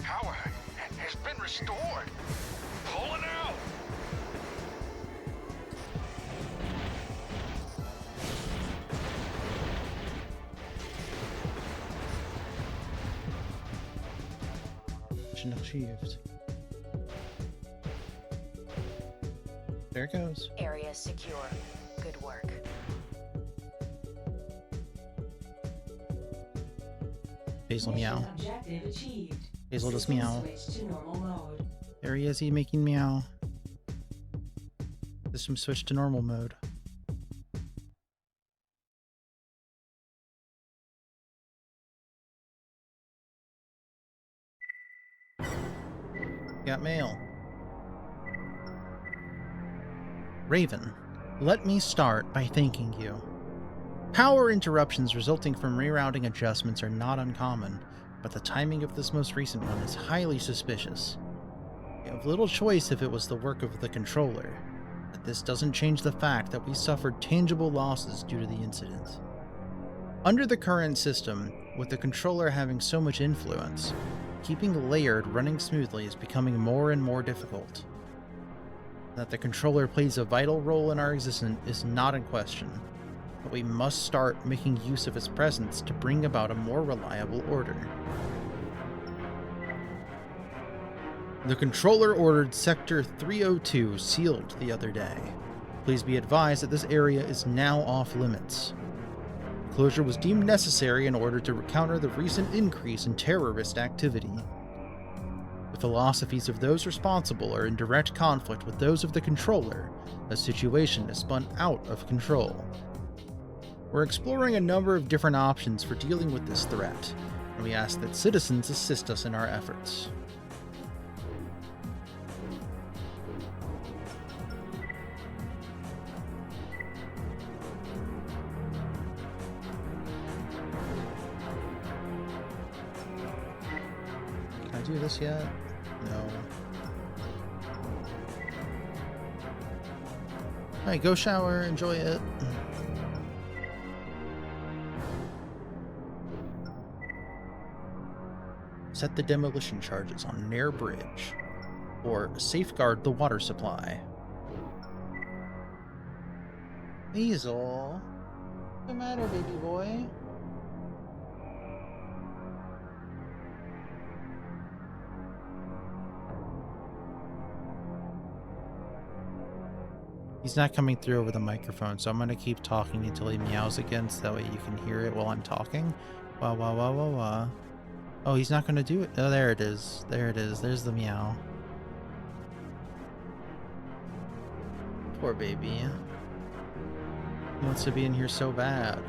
Power has been restored. Pulling out. Mission achieved. There it goes. Area secure. Good work. Basil Mission meow. objective achieved. Basil just System meow. switch to normal mode. There he is, he making meow. System switch to normal mode. Got mail. Raven, let me start by thanking you. Power interruptions resulting from rerouting adjustments are not uncommon, but the timing of this most recent one is highly suspicious. You have little choice if it was the work of the controller, but this doesn't change the fact that we suffered tangible losses due to the incident. Under the current system, with the controller having so much influence, keeping Layered running smoothly is becoming more and more difficult. That the controller plays a vital role in our existence is not in question, but we must start making use of its presence to bring about a more reliable order. The controller ordered Sector 302 sealed the other day. Please be advised that this area is now off limits. Closure was deemed necessary in order to counter the recent increase in terrorist activity. The philosophies of those responsible are in direct conflict with those of the controller. The situation has spun out of control. We're exploring a number of different options for dealing with this threat, and we ask that citizens assist us in our efforts. Can I do this yet? No. Alright, go shower, enjoy it. Set the demolition charges on Nair Bridge, or safeguard the water supply. Hazel? What's the matter, baby boy? He's not coming through over the microphone, so I'm gonna keep talking until he meows again, so that way you can hear it while I'm talking. Wah wah wah wah wah. Oh, he's not gonna do it. Oh, there it is. There it is. There's the meow. Poor baby. He wants to be in here so bad.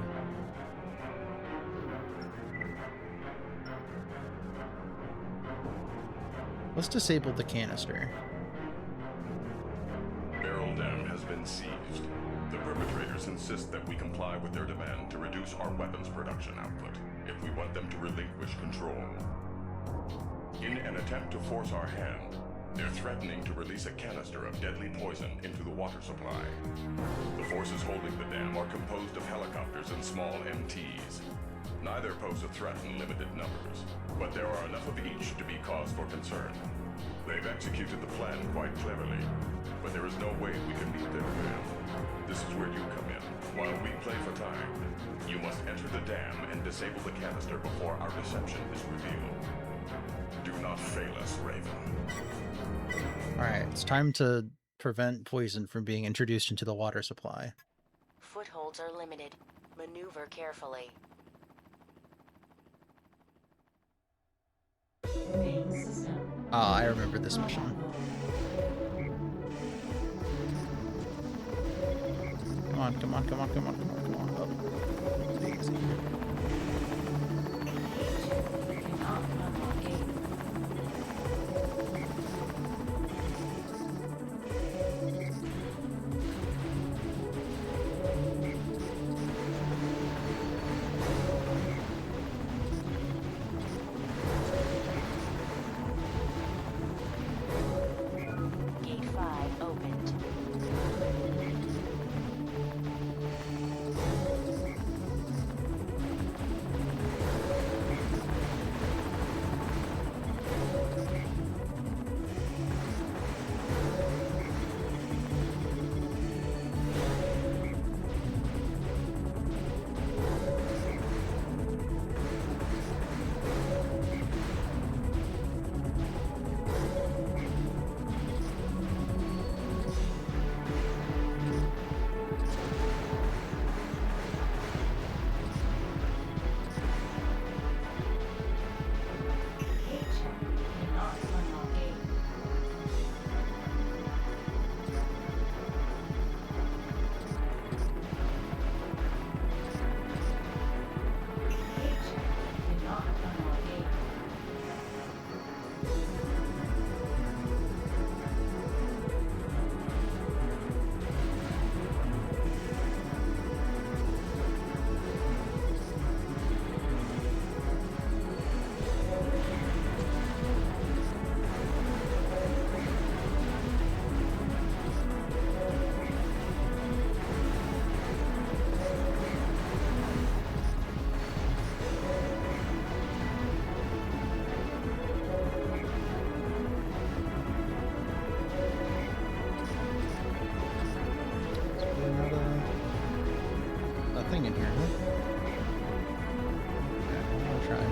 Let's disable the canister. Barrel dam has been seized. The perpetrators insist that we comply with their demand to reduce our weapons production output if we want them to relinquish control. In an attempt to force our hand, they're threatening to release a canister of deadly poison into the water supply. The forces holding the dam are composed of helicopters and small MTs. Neither pose a threat in limited numbers, but there are enough of each to be cause for concern. They've executed the plan quite cleverly, but there is no way we can meet their demand. This is where you come in. While we play for time, you must enter the dam and disable the canister before our deception is revealed. Do not fail us, Raven. Alright, it's time to prevent poison from being introduced into the water supply. Footholds are limited. Maneuver carefully. Main system. Ah, I remember this mission. Come on, come on, come on, come on, come on, come on. Oh. Easy. Cannot unlock gate. Gate 5 opened. Cannot unlock gate. Cannot unlock gate. There's another thing in here, huh? Yeah, I'll try.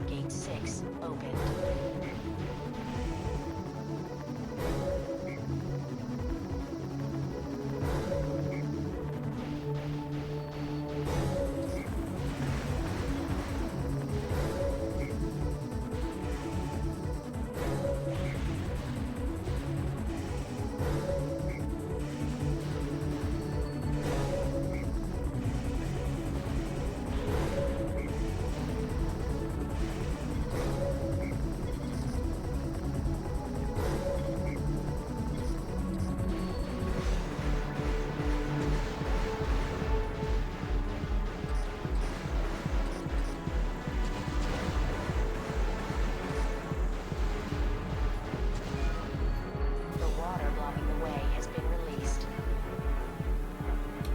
Gate 6 opened. The water blocking the way has been released.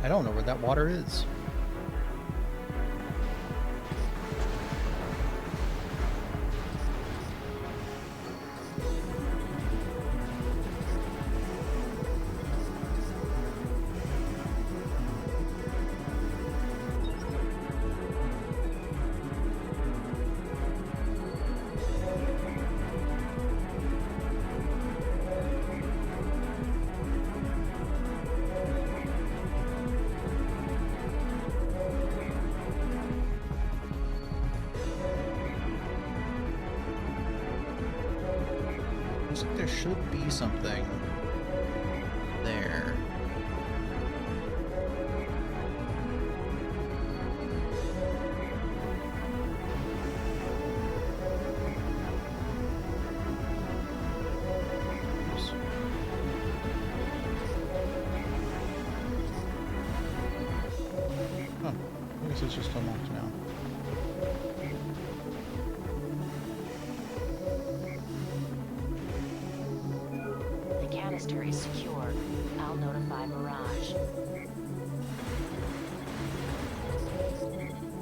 I don't know where that water is. Looks like there should be something there. Oops. Oh, I guess it's just unlocked now. The canister is secure. I'll notify Mirage.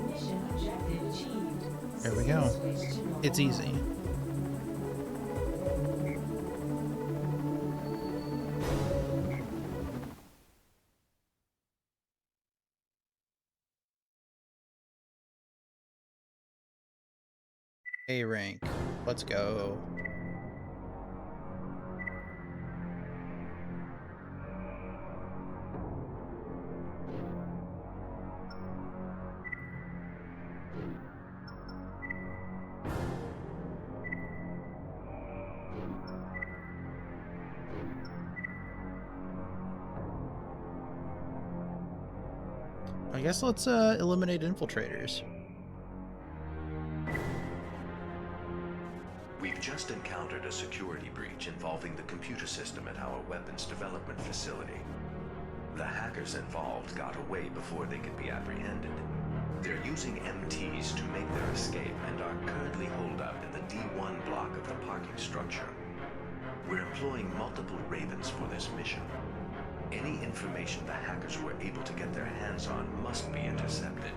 Mission objective achieved. There we go. Switch to normal It's easy. mode. A rank. Let's go. I guess let's eliminate infiltrators. We've just encountered a security breach involving the computer system at our weapons development facility. The hackers involved got away before they could be apprehended. They're using MTs to make their escape and are currently holed up in the D1 block of the parking structure. We're employing multiple Ravens for this mission. Any information the hackers were able to get their hands on must be intercepted.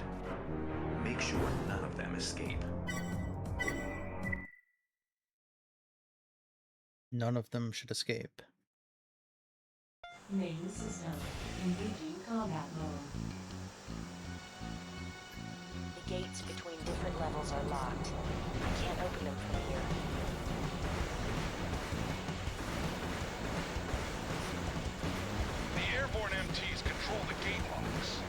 Make sure none of them escape. None of them should escape. Main system. Engaging combat mode. The gates between different levels are locked. I can't open them from here. The airborne MTs control the gate locks.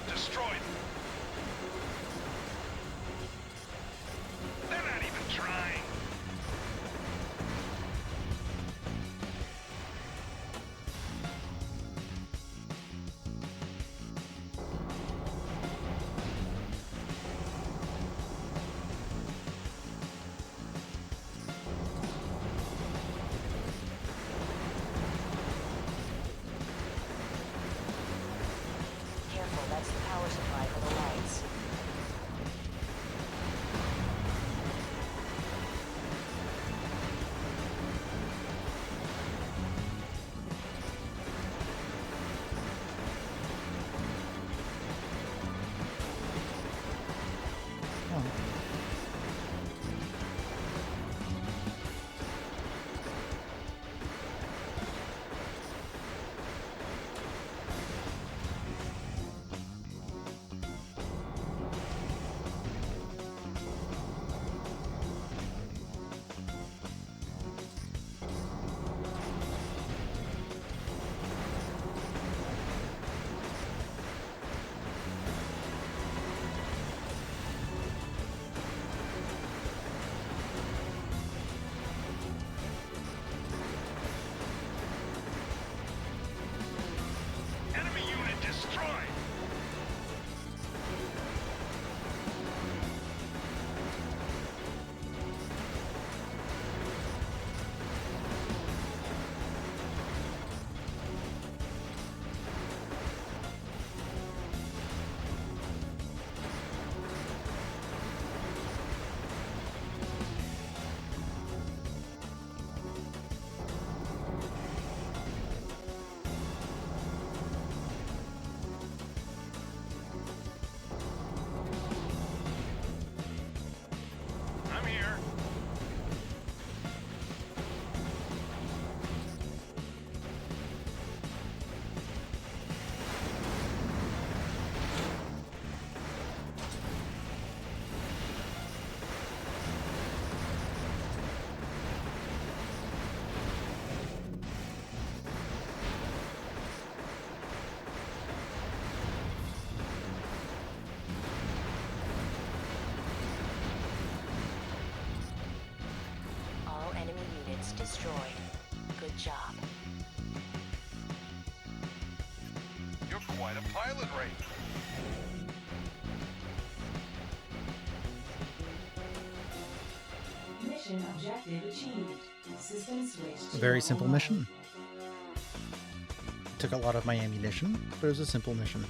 Destroy them. They're not even trying. the job. You're quite a pilot, Ray. Mission objective achieved. System switch to A very simple normal mission. It took a lot of my ammunition, but it was a simple mission.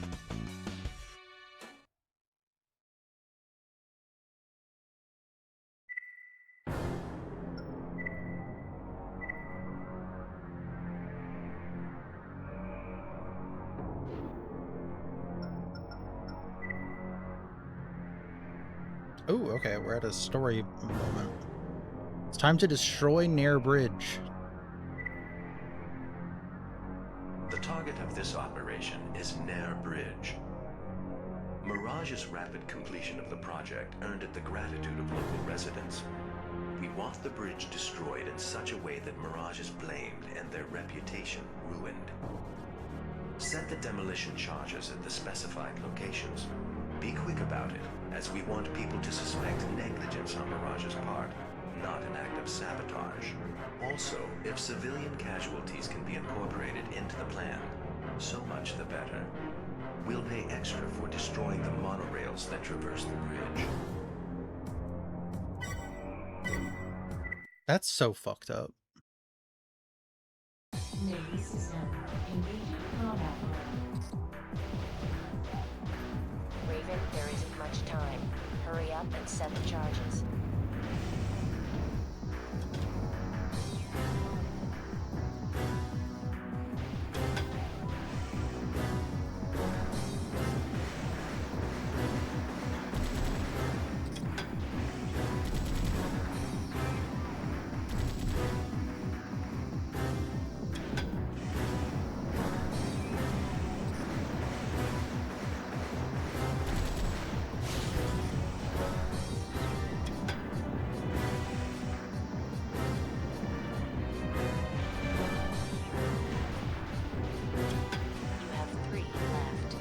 Oh, okay, we're at a story moment. It's time to destroy Nair Bridge. The target of this operation is Nair Bridge. Mirage's rapid completion of the project earned it the gratitude of local residents. We want the bridge destroyed in such a way that Mirage is blamed and their reputation ruined. Set the demolition charges at the specified locations. Be quick about it, as we want people to suspect negligence on Mirage's part, not an act of sabotage. Also, if civilian casualties can be incorporated into the plan, so much the better. We'll pay extra for destroying the monorails that traverse the bridge. That's so fucked up. Navy system. Engaging combat mode. Raven, there isn't much time. Hurry up and set the charges. You have 3 left.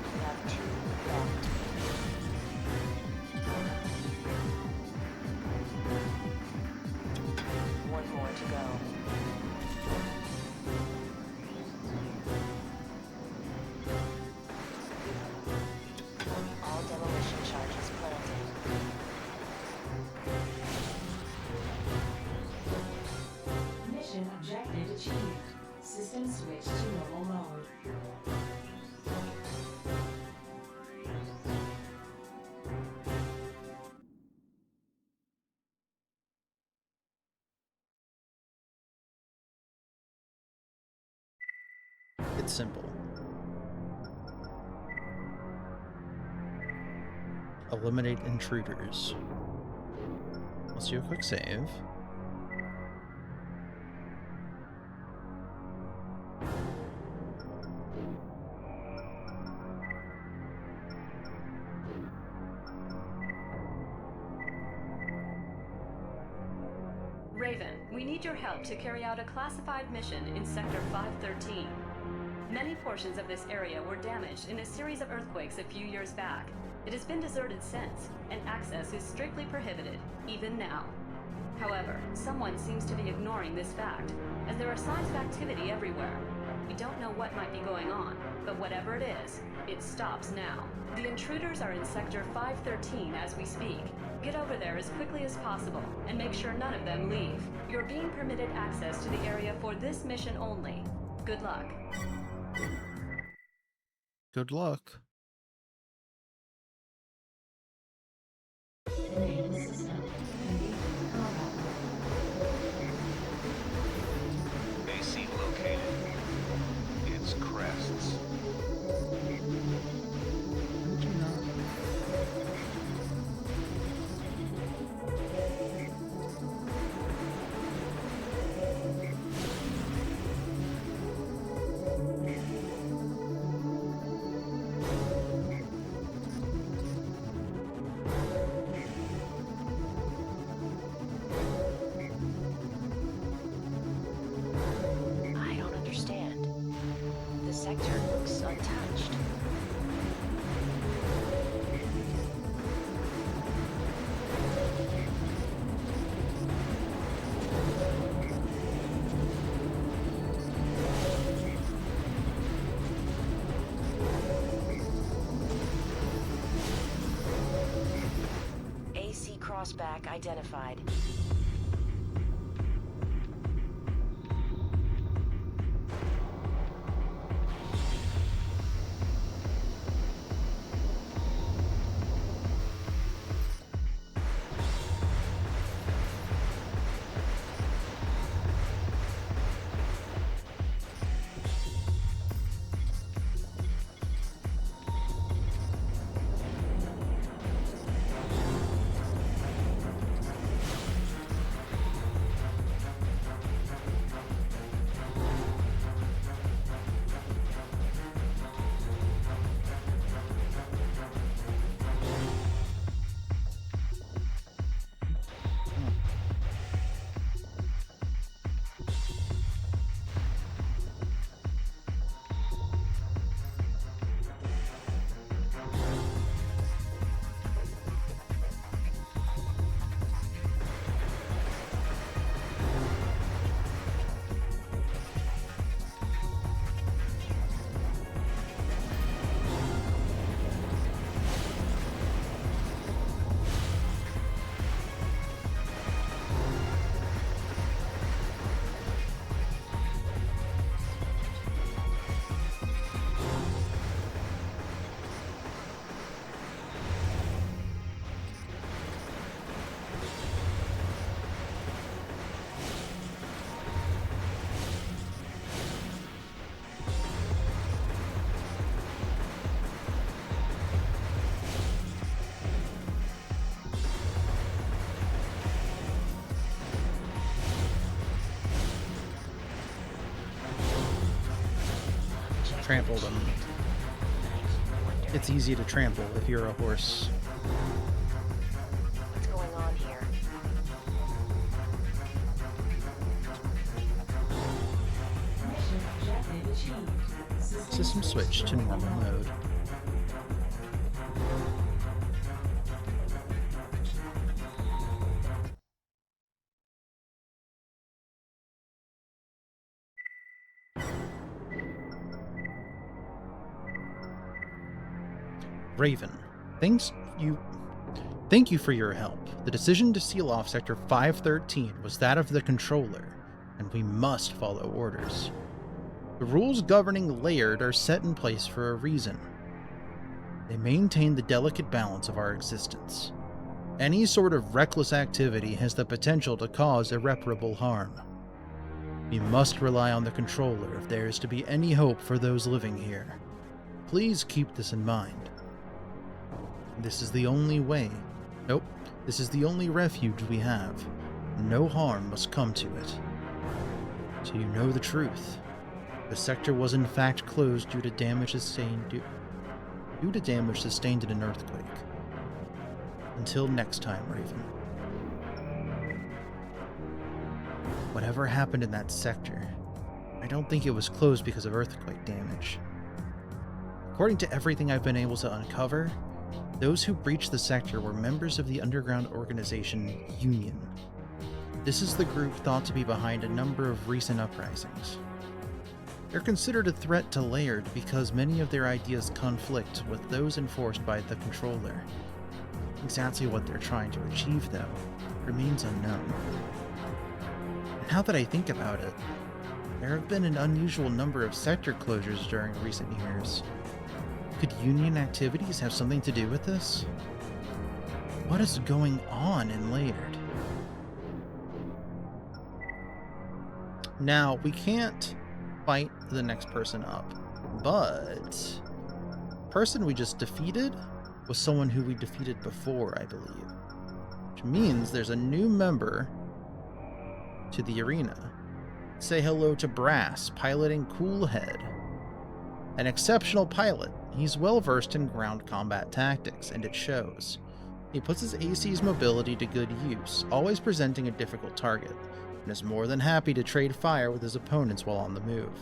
You have 2 left. One more to go. All demolition charges planted. Mission objective achieved. System switch to normal mode. It's simple. Eliminate intruders. Let's do a quick save. Raven, we need your help to carry out a classified mission in Sector 513. Many portions of this area were damaged in a series of earthquakes a few years back. It has been deserted since, and access is strictly prohibited, even now. However, someone seems to be ignoring this fact, as there are signs of activity everywhere. We don't know what might be going on, but whatever it is, it stops now. The intruders are in Sector 513 as we speak. Get over there as quickly as possible, and make sure none of them leave. You're being permitted access to the area for this mission only. Good luck. Good luck. Naval system. Engaging combat mode. AC located. It's crests. How did you not? back identified. Trample them. It's easy to trample if you're a horse. What's going on here? Mission objective achieved. System switch to normal mode. Raven, thank you for your help. The decision to seal off Sector 513 was that of the controller, and we must follow orders. The rules governing Laird are set in place for a reason. They maintain the delicate balance of our existence. Any sort of reckless activity has the potential to cause irreparable harm. We must rely on the controller if there is to be any hope for those living here. Please keep this in mind. This is the only way. Nope, this is the only refuge we have. No harm must come to it. So you know the truth. The sector was in fact closed due to damage sustained in an earthquake. Until next time, Raven. Whatever happened in that sector, I don't think it was closed because of earthquake damage. According to everything I've been able to uncover, those who breached the sector were members of the underground organization Union. This is the group thought to be behind a number of recent uprisings. They're considered a threat to Laird because many of their ideas conflict with those enforced by the controller. Exactly what they're trying to achieve, though, remains unknown. And now that I think about it, there have been an unusual number of sector closures during recent years. Could Union activities have something to do with this? What is going on in Laird? Now, we can't fight the next person up, but the person we just defeated was someone who we defeated before, I believe. Which means there's a new member to the arena. Say hello to Brass, piloting Coolhead. An exceptional pilot, he's well versed in ground combat tactics, and it shows. He puts his AC's mobility to good use, always presenting a difficult target, and is more than happy to trade fire with his opponents while on the move.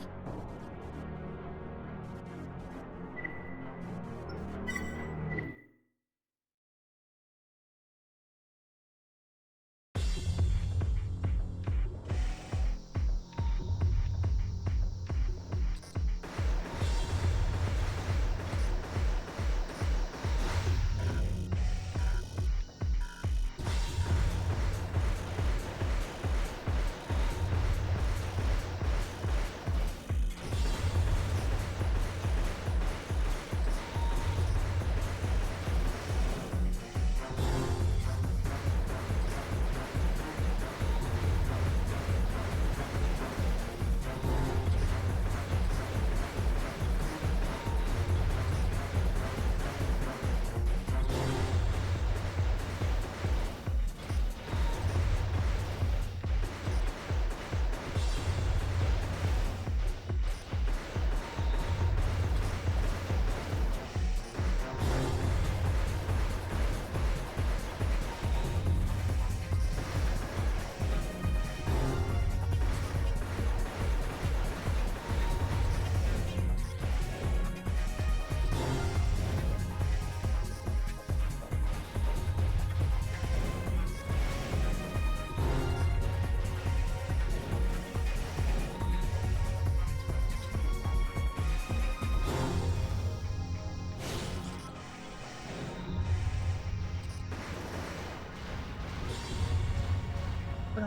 Do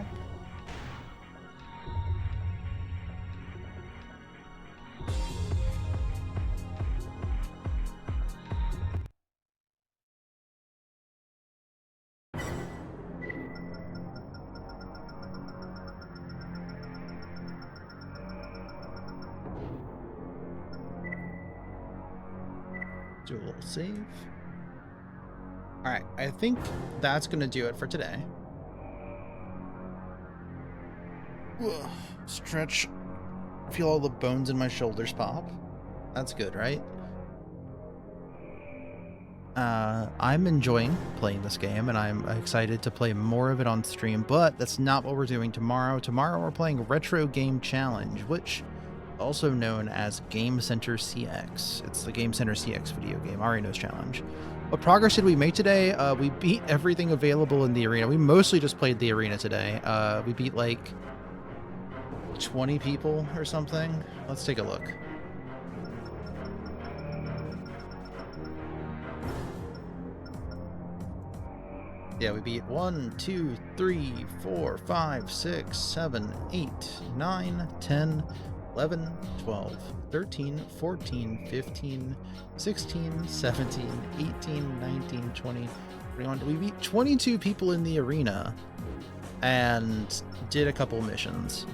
a little save. All right, I think that's gonna do it for today. Ugh, stretch. Feel all the bones in my shoulders pop. That's good, right? I'm enjoying playing this game, and I'm excited to play more of it on stream, but that's not what we're doing tomorrow. Tomorrow we're playing Retro Game Challenge, which also known as Game Center CX. It's the Game Center CX video game, Arino's Challenge. What progress did we make today? We beat everything available in the arena. We mostly just played the arena today. We beat like 20 people or something. Let's take a look. Yeah, we beat 1, 2, 3, 4, 5, 6, 7, 8, 9, 10, 11, 12, 13, 14, 15, 16, 17, 18, 19, 20, 21. We beat 22 people in the arena and did a couple missions.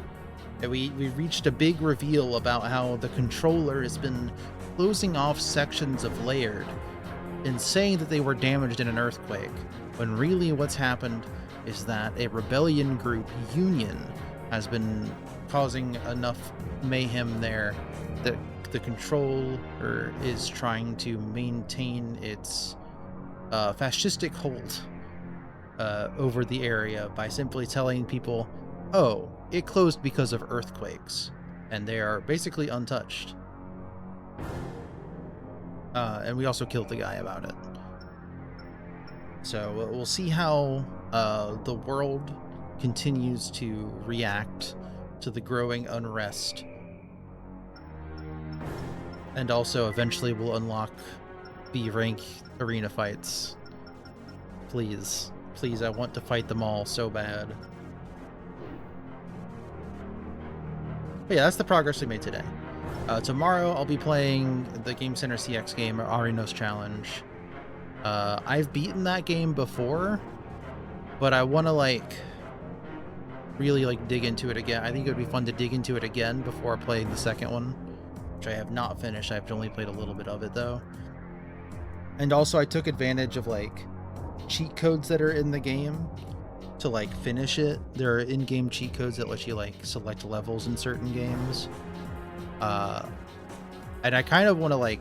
And we reached a big reveal about how the controller has been closing off sections of Laird and saying that they were damaged in an earthquake, when really what's happened is that a rebellion group, Union, has been causing enough mayhem there that the controller is trying to maintain its fascistic hold over the area by simply telling people, oh, it closed because of earthquakes, and they are basically untouched. And we also killed the guy about it. So we'll see how the world continues to react to the growing unrest. And also eventually we'll unlock B rank arena fights. Please. Please, I want to fight them all so bad. But yeah, that's the progress we made today. Tomorrow I'll be playing the Game Center CX game, Arino's Challenge. I've beaten that game before, but I want to really dig into it again. I think it would be fun to dig into it again before playing the second one, which I have not finished. I've only played a little bit of it though. And also I took advantage of cheat codes that are in the game to finish it. There are in-game cheat codes that let you select levels in certain games. And I kind of want to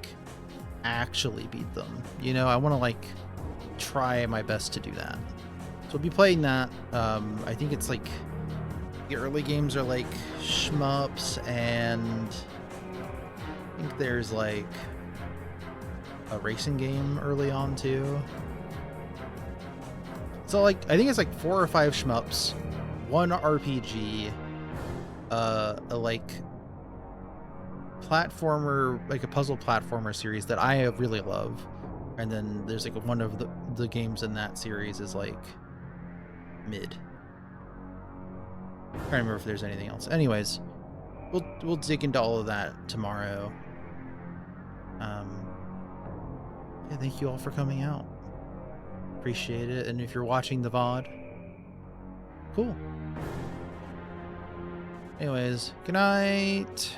actually beat them. You know, I want to try my best to do that. So we'll be playing that. I think it's the early games are shmups, and I think there's a racing game early on too. So I think it's 4 or 5 shmups, 1 RPG, a platformer, a puzzle platformer series that I really love, and then there's one of the games in that series is mid. I'm trying to remember if there's anything else. Anyways, we'll dig into all of that tomorrow. Yeah, thank you all for coming out. Appreciate it. And if you're watching the VOD, cool. Anyways, good night.